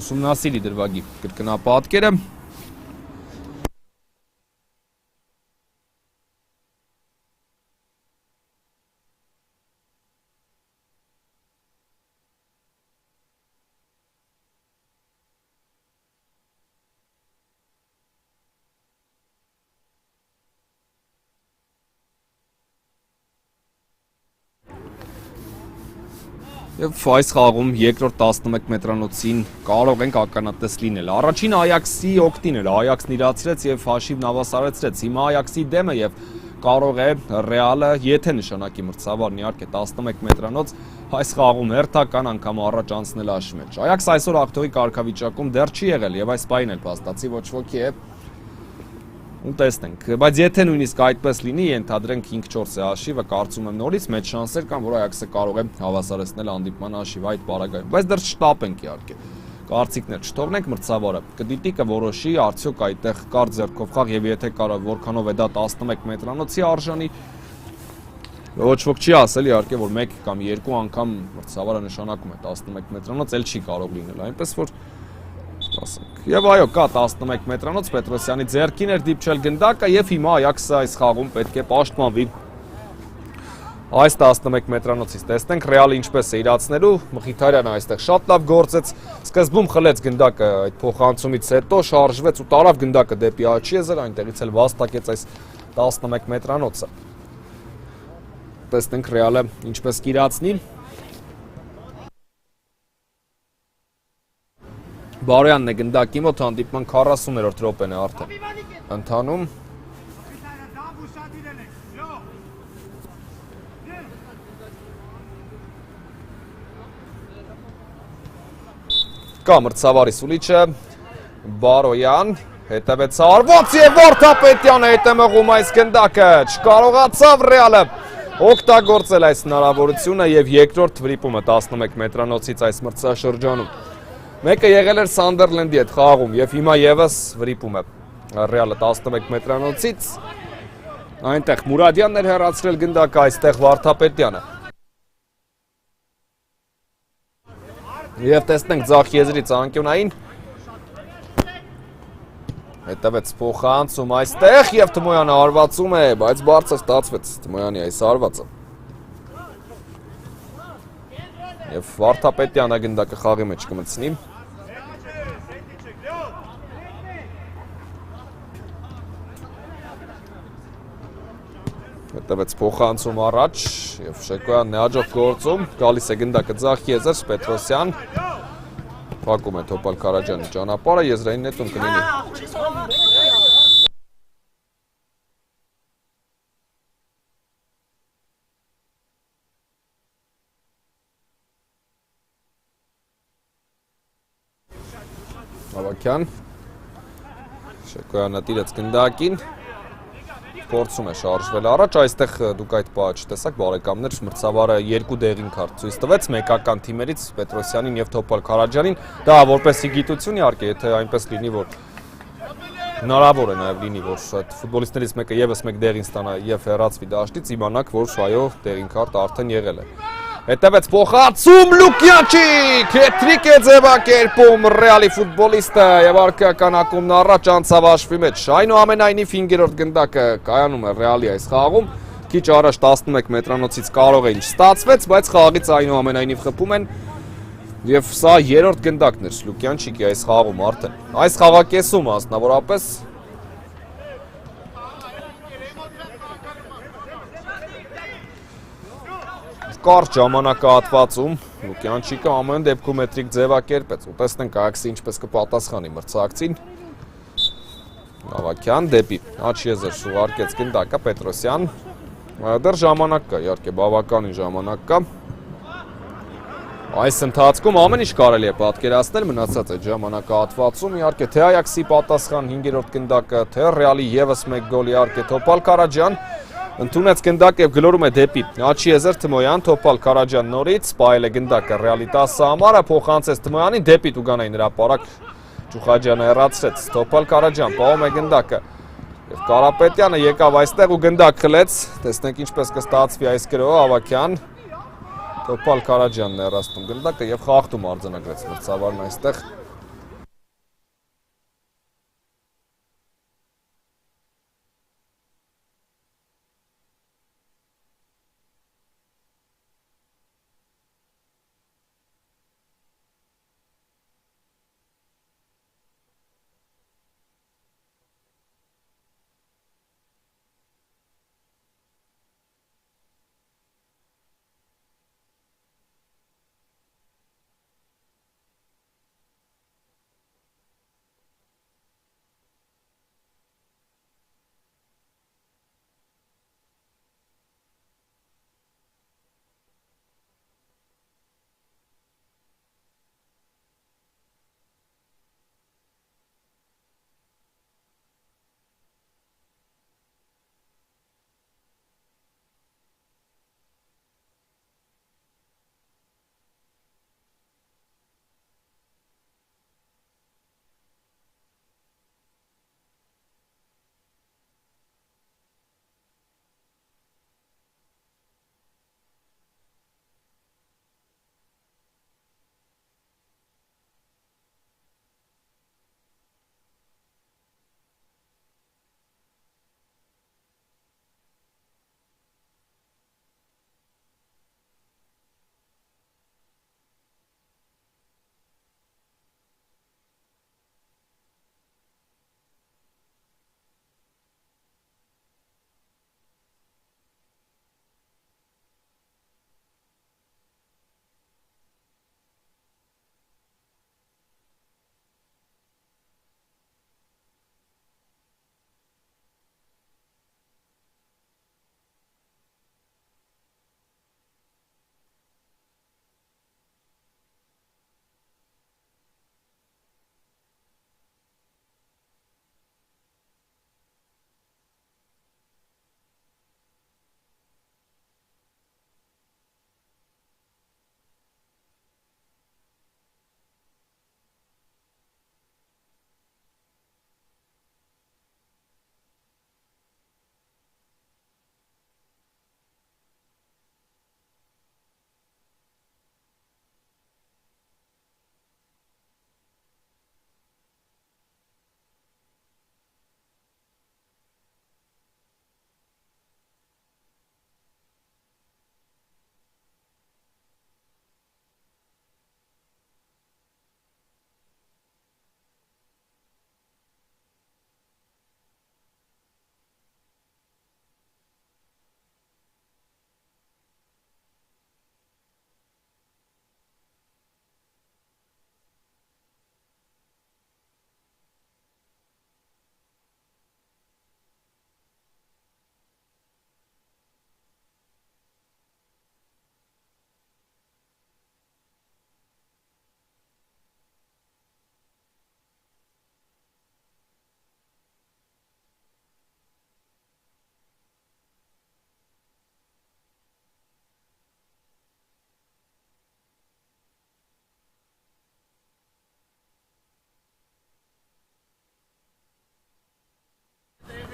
ուսումնասիրի դրվագի կրկնապատկերը Եվ այս խաղում երկրորդ 11 մետրանոցին կարող ենք ականատես լինել։ Առաջին Այաքսի օգտին էր, Այաքսն իրացրեց եւ հաշիվն հավասարեցրեց։ Հիմա Այաքսի դեմը եւ կարող է Ռեալը, եթե նշանակի մրցավարն իհարկե 11 մետրանոց, այս խաղում հերթական անգամ առաջ անցնել հաշվի մեջ։ Այաքսը այսօր ակտորի կարգավիճակում դեռ չի եղել եւ այս պահին էլ փաստացի ոչ ոքի է Տեսնենք, բայց եթե նույնիսկ այդպես լինի, ենթադրենք 5-4 է հաշիվը, կարծում եմ նորից մեծ շանսեր կան, որ Այաքսը կարող է հավասարեցնել հանդիպման հաշիվը այդ պարագայում, բայց դեռ չտապենք իհարկե, կարծիքներ չթողնենք մրցավարը, կդիտի կորոշի, արդյոք այդտեղ կար ձեռքով խաղ եւ եթե կարա որքանով է դա 11 մետրանոցի արժանի, ոչ ոք չի ասել իհարկե, որ 1 կամ 2 անգամ մրցավարը նշանակում է 11 մետրանոց, էլ չի կարող լինել, այնպես որ Եվ այո, կա 11 մետրանոց Պետրոսյանի ձեռքին էր դիպչել գնդակը եւ հիմա Այաքսը այս խաղում պետք է պաշտպանվի այս 11 մետրանոցից տեսնենք Ռեալը ինչպես է իրացնելու Մխիթարյանը այստեղ շատ լավ գործեց սկզբում խլեց գնդակը այդ փոխանցումից հետո շարժվեց ու տարավ գնդակը դեպի Աչի եզր այնտեղից էլ վաստակեց այս 11 մետրանոցը տեսնենք Ռեալը ինչպես կիրացնի Բարոյանն է գնդակի մոտ հանդիպման 40-րդ րոպեն է արդեն ընթանում Կա մրցավարի սուլիչը Բարոյան հետևեց արված եւ Վարդապետյանը հետ է մղում այս գնդակը չկարողացավ Ռեալը օգտագործել այս հնարավորությունը եւ երկրորդ վրիպումը 11 մետրանոցից այս մրցաշրջանում Մեկը եղել էր Սանդերլենդի հետ խաղում եւ հիմա եւս վրիպում է Ռեալը 11 մետրանոցից այնտեղ Մուրադյանն էր հեռացրել գնդակը այստեղ Վարդապետյանը Եվ տեսնենք ձախ եզրից անկյունային Հետևեց փոխանցում այստեղ եւ Թմոյանը հարվածում է, բայց բարձր ստացվեց Թմոյանի այս հարվածը։ Եվ Վարդապետյանը գնդակը խաղի մեջ կմտցնի։ Հետևեց փոխանցում առաջ եւ Շեկոյանն է հաջող գործում, գալիս է գնդակը ձախ եզր Պետրոսյան։ Փակում է Թոփալ Քարաջյանի ճանապարհը, եզրային նետում կլինի։ Ավակյան Շեկոյանը տիրեց գնդակին, փորձում է շարժվել առաջ, այստեղ դուք այդ պահը չտեսաք, բարեկամներ, մրցավարը 2 դեղին քարտ ցույց տվեց մեկական թիմերից Պետրոսյանին եւ Թոփալ Քարաջյանին, դա որպեսի գիտություն իհարկե, եթե այնպես լինի, որ հնարավոր է նաեւ լինի, որ այդ ֆուտբոլիստներից մեկը եւս մեկ դեղին ստանա եւ հեռացվի դաշտից, իմանաք, որ այո, դեղին քարտ արդեն եղել է։ Հետևեց փոխանցում Լուկյանչիկ, հետրիկ է ձևակերպում Ռեալի ֆուտբոլիստը եւ արքայական ակումբն առաջ անցավ հաշվի մեջ։ Այնուամենայնիվ 5-րդ գնդակը կայանում է Ռեալի այս խաղում։ Քիչ առաջ 11 մետրանոցից կարող է ինչ ստացվեց, բայց խաղից այնուամենայնիվ խփում են եւ սա 3-րդ գնդակն էր Լուկյանչիկի այս խաղում արդեն։ Այս խաղակեսում մասնավորապես կարճ ժամանակահատվածում Լուկյանչիկը ամեն դեպքում մետրիկ ձևակերպեց։ Ուտեսնենք Այաքսը ինչպես կպատասխանի մրցակցին։ Ավակյան դեպի աջ եզր ուղարկեց գնդակը Պետրոսյան։ Դեռ ժամանակ կա, իհարկե բավականին ժամանակ կա։ Այս ընթացքում ամեն ինչ կարելի է պատկերացնել մնացած այդ ժամանակահատվածում, իհարկե թե Այաքսի պատասխան 5-րդ գնդակը, թե Ռեալի եւս մեկ գոլ, իհարկե Թոփալ Քարաջյան ընդունեց գնդակը եւ գլորում է դեպի աչի եզր Թմոյան, Թոփալ Քարաջյան նորից սպայել է գնդակը Ռեալի 10 համարը, փոխանցեց Թմոյանին դեպի Տուգանային հրապարակ Ջուխաջյանը հեռացրեց Թոփալ Քարաջյան, պահում է գնդակը եւ Կարապետյանը եկավ այստեղ ու գնդակ խլեց, տեսնենք ինչպես կստացվի այս գրոհը, Ավակյան Թոփալ Քարաջյանն է հեռացնում գնդակը եւ խաղթում արձանագրեց մրցավարն այստեղ։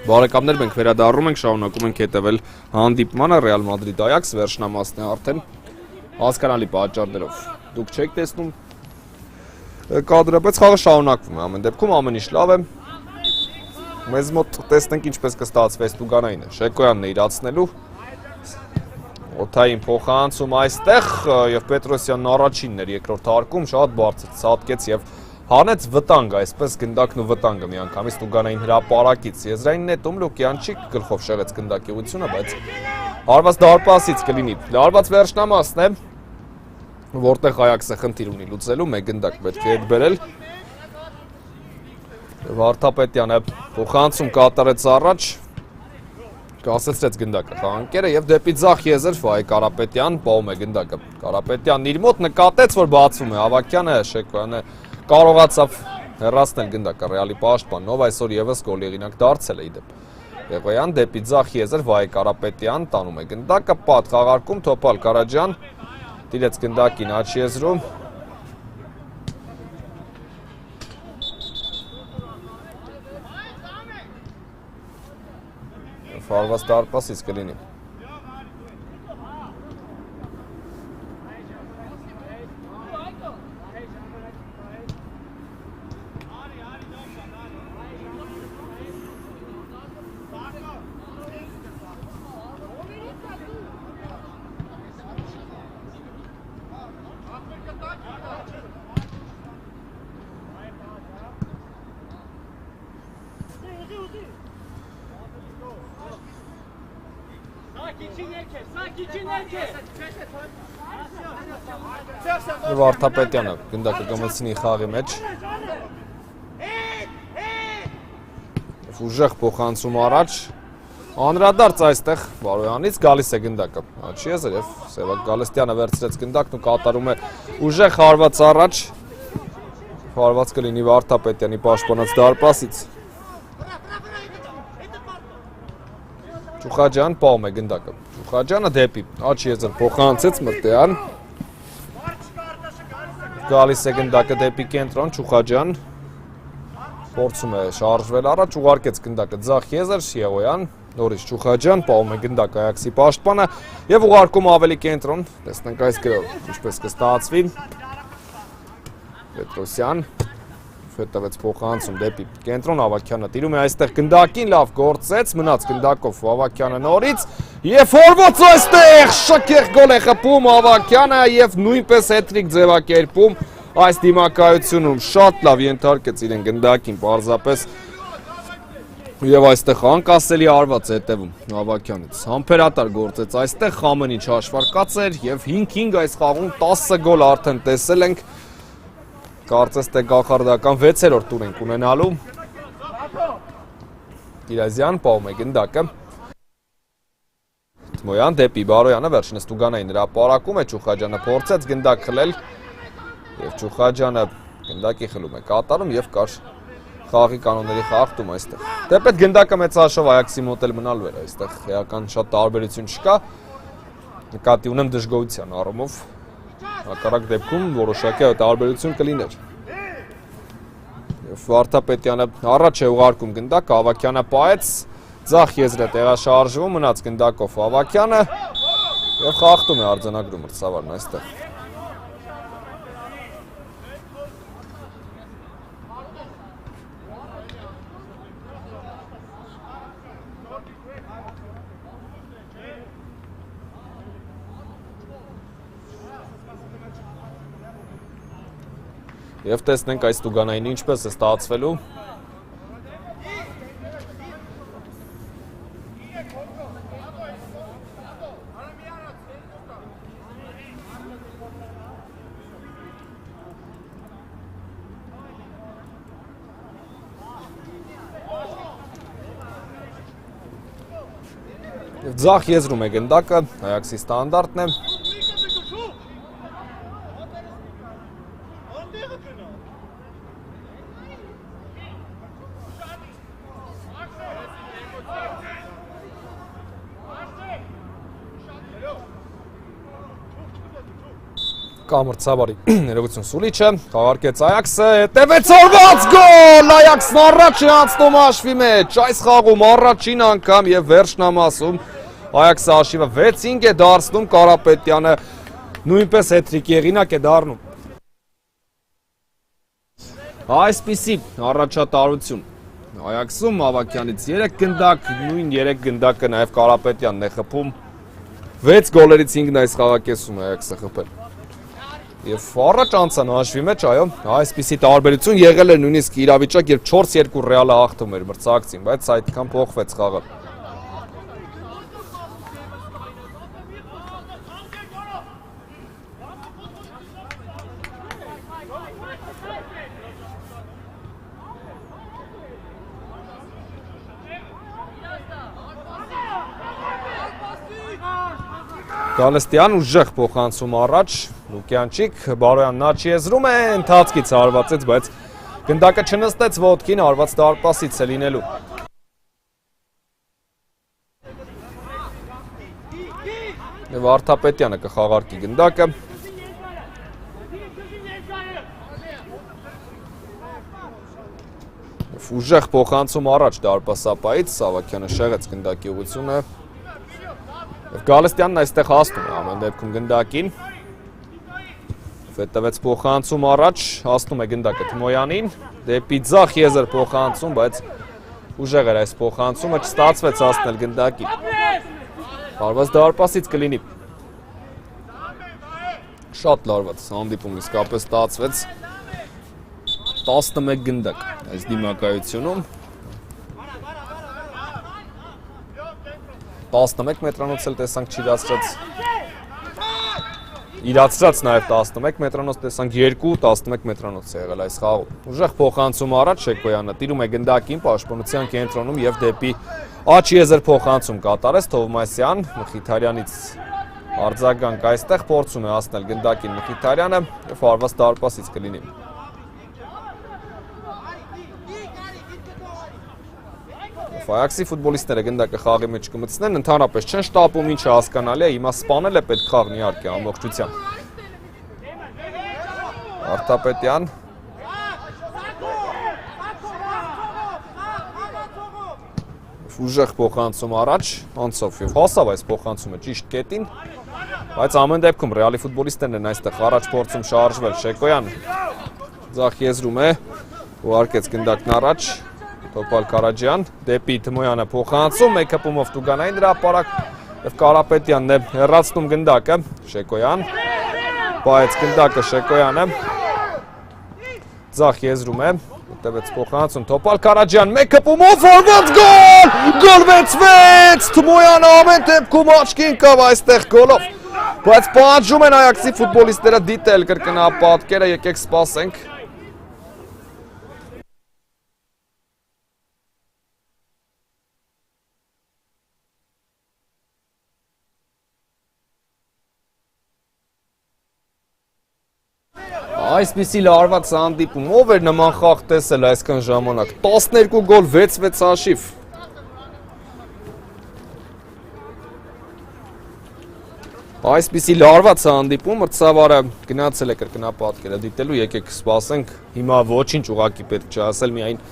Բարեկամներ, մենք վերադառնում ենք, շարունակում ենք հետևել հանդիպմանը Ռեալ Մադրիդ Այաքս վերջնամասն է արդեն հասկանալի պատճառներով։ Դուք չեք տեսնում կադրը, բայց խաղը շարունակվում է ամեն դեպքում, ամեն ինչ լավ է։ Մեզ մոտ տեսնենք ինչպես կստացվի այս Տուգանայինը։ Շեկոյանն է իրացնելու։ Օթային փոխանցում այստեղ եւ Պետրոսյանն առաջինն էր երկրորդ հարկում, շատ բարձր ցատկեց եւ հանեց վտանգ, այսպես գնդակն ու վտանգը միանգամից Տուգանային հրապարակից։ Եզրային նետում Լուկյանչիկ գլխով շեղեց գնդակի ուղղությունը, բայց հարված դարպասից կլինի։ Լարված վերջնամասն է, որտեղ Այաքսը խնդիր ունի լուծելու, մեկ գնդակ պետք է հետ բերել։ Վարդապետյանը փոխանցում կատարեց առաջ, կասեցրեց գնդակը խաղանկերը եւ դեպի ձախ եզր Ֆայ Կարապետյան պահում է գնդակը։ Կարապետյանն իր մոտ նկատեց, որ բացվում է Ավակյանը, Շեկոյանը կարողացավ հեռացնել գնդակը Ռեալի պաշտպանով, այսօր եւս գոլի հեղինակ դարձել է իդեպ։ Եղոյան դեպի ձախ եզր Վայ Կարապետյան տանում է գնդակը, պատ խաղարկում Թոփալ Կարաջյան տիրեց գնդակին աջ եզրում։ Հարված դարպասից կլինի։ Վարդապետյանը գնդակը կմցնի խաղի մեջ։ Ուժեղ փոխանցում առաջ։ Անդրադարձ այստեղ Վարոյանից գալիս է գնդակը։ Աջ եզր եւ Սևակ Գալստյանը վերցրեց գնդակն ու կատարում է ուժեղ հարված առաջ։ Հարված կլինի Վարդապետյանի պաշտպանած դարպասից։ Ճուխաջյան պահում է գնդակը։ Ճուխաջյանը դեպի աջ եզր փոխանցեց Մրտեյան։ Գալիս է գնդակը դեպի կենտրոն, Ճուխաջյան փորձում է շարժվել առաջ, ուղարկեց գնդակը ձախ եզր, Եղոյան, նորից Ճուխաջյան պահում է գնդակը Այաքսի պաշտպանը եւ ուղարկում ավելի կենտրոն։ Տեսնենք այս գրով ինչպես կստացվի։ Պետրոսյան հետևեց փոխանցում դեպի կենտրոն, Ավակյանը տիրում է այստեղ գնդակին, լավ գործեց, մնաց գնդակով Ավակյանը նորից եւ հորված այստեղ շքեղ գոլ է խփում Ավակյանը եւ նույնպես հետրիկ ձևակերպում այս դիմակայությունում, շատ լավ ենթարկեց իրեն գնդակին պարզապես եւ այստեղ անկասելի արված հետևում Ավակյանից, համբերատար գործեց այստեղ, ամեն ինչ հաշվարկած էր եւ 5-5 այս խաղում 10 գոլ արդեն տեսել ենք։ Կարծես թե գլխարդական 6-րդ տուր ենք ունենալու։ Տիրազյան պահում է գնդակը։ Թմոյան դեպի Բարոյանը վերջինս Տուգանային հրապարակում է, Ճուխաջյանը փորձեց գնդակ խլել եւ Ճուխաջյանը գնդակի խլում է կատարում եւ կար խաղի կանոնների խախտում այստեղ։ Դեպետ գնդակը մեծ հաշվով Այաքսի մոտ էլ մնալու էր այստեղ, էական շատ տարբերություն չկա։ Նկատի ունեմ դժգոհության առումով։ Հակառակ դեպքում որոշակի տարբերություն կլիներ։ Վարդապետյանը առաջ է ուղարկում գնդակը, Ավակյանը պահեց, ձախ եզր է տեղաշարժվում, մնաց գնդակով Ավակյանը եւ խախտում է արձանագրում մրցավարն այստեղ։ Եվ տեսնենք այս Տուգանային ինչպես է ստացվելու։ Ձախ եզրում է գնդակը, Այաքսի ստանդարտն է։ կամրցաբարի ներողություն Սուլիչը խաղարկեց Այաքսը, հետևեց օրված գոլ, Այաքսն առաջ է անցնում հաշվի մեջ, այս խաղում առաջին անգամ եւ վերջնամասում Այաքսը հաշիվը 6-5 է դարձնում, Կարապետյանը նույնպես հետրիկի եղինակ է դառնում։ Այսպիսի առաջատարություն Այաքսում Ավագյանից 3 գնդակ, նույն 3 գնդակը նաեւ Կարապետյանն է խփում, 6 գոլերից 5-ն այս խաղակեսում Այաքսը խփել։ Եվ առաջ անցան հաշվի մեջ, այո, այսպիսի տարբերություն եղել էր նույնիսկ իրավիճակ, երբ 4-2 Ռեալը հաղթում էր մրցակցին, բայց այդքան փոխվեց խաղը։ Գալստյան ուժեղ փոխանցում առաջ, Լուկյանչիկ, Բարոյան Նաչի եզրում է, ընթացքից հարվածեց, բայց գնդակը չնստեց ոտքին, հարված դարպասից է լինելու։ Եվ Արթապետյանը կխաղարկի գնդակը։ Ուժեղ փոխանցում առաջ դարպասապայից, Սավակյանը շեղեց գնդակի ուղղությունը։ Գալստյանն այստեղ հասնում է ամեն դեպքում գնդակին, հետևեց փոխանցում առաջ, հասնում է գնդակը Թմոյանին, դեպի ձախ եզր փոխանցում, բայց ուժեղ էր այս փոխանցումը, չստացվեց հասնել գնդակին, հարված դարպասից կլինի, շատ լարված հանդիպում իսկապես ստացվեց, 11 գնդակ այս դիմակայությունում, 11 մետրանոց էլ տեսանք իրացրած նաև 11 մետրանոց տեսանք 2-11 մետրանոց է եղել այս խաղում։ Ուժեղ փոխանցում առաջ Շեկոյանը տիրում է գնդակին, պաշտպանության կենտրոնում եւ դեպի աջ եզր փոխանցում կատարեց Թովմասյան, Մխիթարյանից արձագանք այստեղ փորձում է հասնել գնդակին Մխիթարյանը եւ հարված դարպասից կլինի։ Այաքսի ֆուտբոլիստները գնդակը խաղի մեջ կմտցնեն, ընդհանրապես չեն շտապում, ինչը հասկանալի է, հիմա սպանել է պետք խաղն իհարկե ամբողջությամբ։ Արթապետյան։ Ուժեղ փոխանցում առաջ, անցով եւ հասավ այս փոխանցումը ճիշտ կետին, բայց ամեն դեպքում Ռեալի ֆուտբոլիստներն են այստեղ առաջ փորձում շարժվել, Շեկոյան ձախ եզրում է, ուղարկեց գնդակն առաջ, Տոպալ Կարաջյան, դեպի Թմոյանը փոխանցում, մեկ հպումով Տուգանային հրապարակ եւ Կարապետյանն է հեռացնում գնդակը, Շեկոյան, պայեց գնդակը Շեկոյանը, ձախ եզրում է, հետևեց փոխանցում, Տոպալ Կարաջյան, մեկ հպումով հարված գոլ, գոլ 6-6, Թմոյանը ամեն դեպքում աչքի ընկավ այստեղ գոլով, բայց պահանջում են Այաքսի ֆուտբոլիստները դիտել կրկնապատկերը, եկեք սպասենք։ Այսպիսի լարված հանդիպում, ով էր նման խաղ տեսել այսքան ժամանակ, 12 գոլ 6-6 հաշիվ։ Այսպիսի լարված հանդիպում, մրցավարը գնացել է կրկնապատկերը դիտելու, եկեք սպասենք, հիմա ոչինչ ուղղակի պետք չի ասել, միայն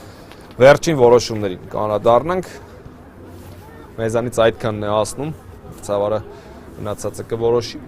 վերջին որոշումներին կանրադառնանք, մեզանից այդքանն է հասնում, մրցավարը գնացածը կորոշի։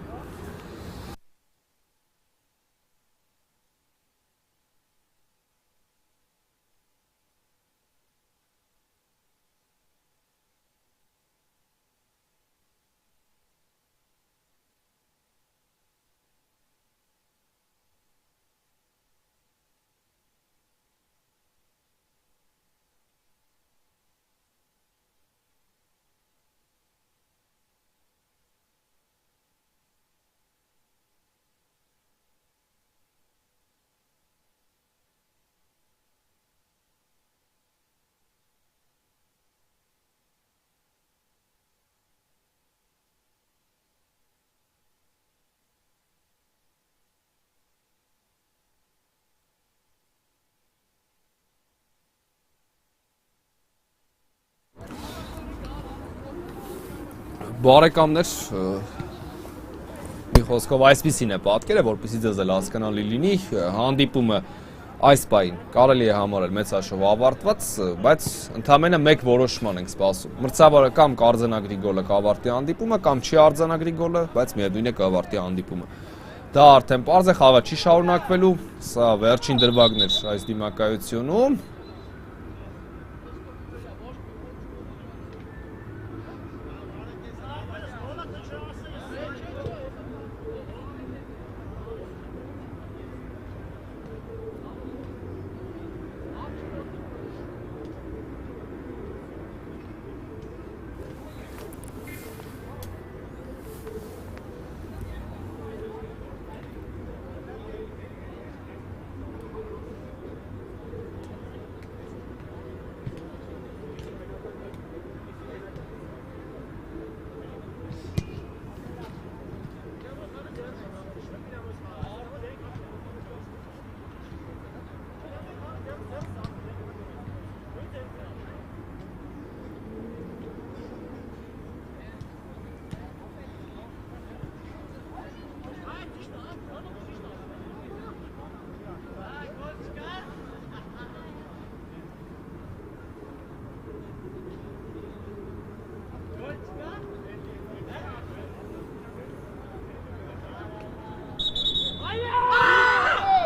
Բարեկամներ, մի խոսքով այսպեսին է պատկերը, որպեսզի ձեզ էլ հասկանալի լինի, հանդիպումը այս պահին կարելի է համարել մեծաշով ավարտված, բայց ընդամենը մեկ որոշման ենք սպասում։ Մրցավարը կամ կարձանագրի գոլը կավարտի հանդիպումը, կամ չի արձանագրի գոլը, բայց միևնույն է կավարտի հանդիպումը։ Դա արդեն պարզ է, խաղը չի շարունակվելու, սա վերջին դրվագն էր այս դիմակայությունում։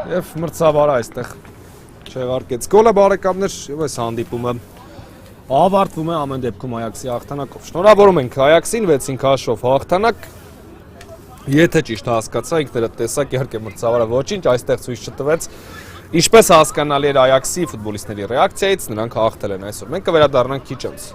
Եվ մրցավարը այստեղ չեղարկեց գոլը բարեկամներ, եւ այս հանդիպումը ավարտվում է ամեն դեպքում Այաքսի հաղթանակով։ Շնորհավորում ենք Այաքսին 6-ին քաշով հաղթանակ։ Եթե ճիշտ հասկացա, ինքներդ տեսակ իհարկե մրցավարը ոչինչ, այստեղ ցույց չտվեց։ Ինչպես հասկանալի էր Այաքսի ֆուտբոլիստների ռեակցիայից, նրանք հաղթել են այսօր։ Մենք կվերադառնանք քիչ անց։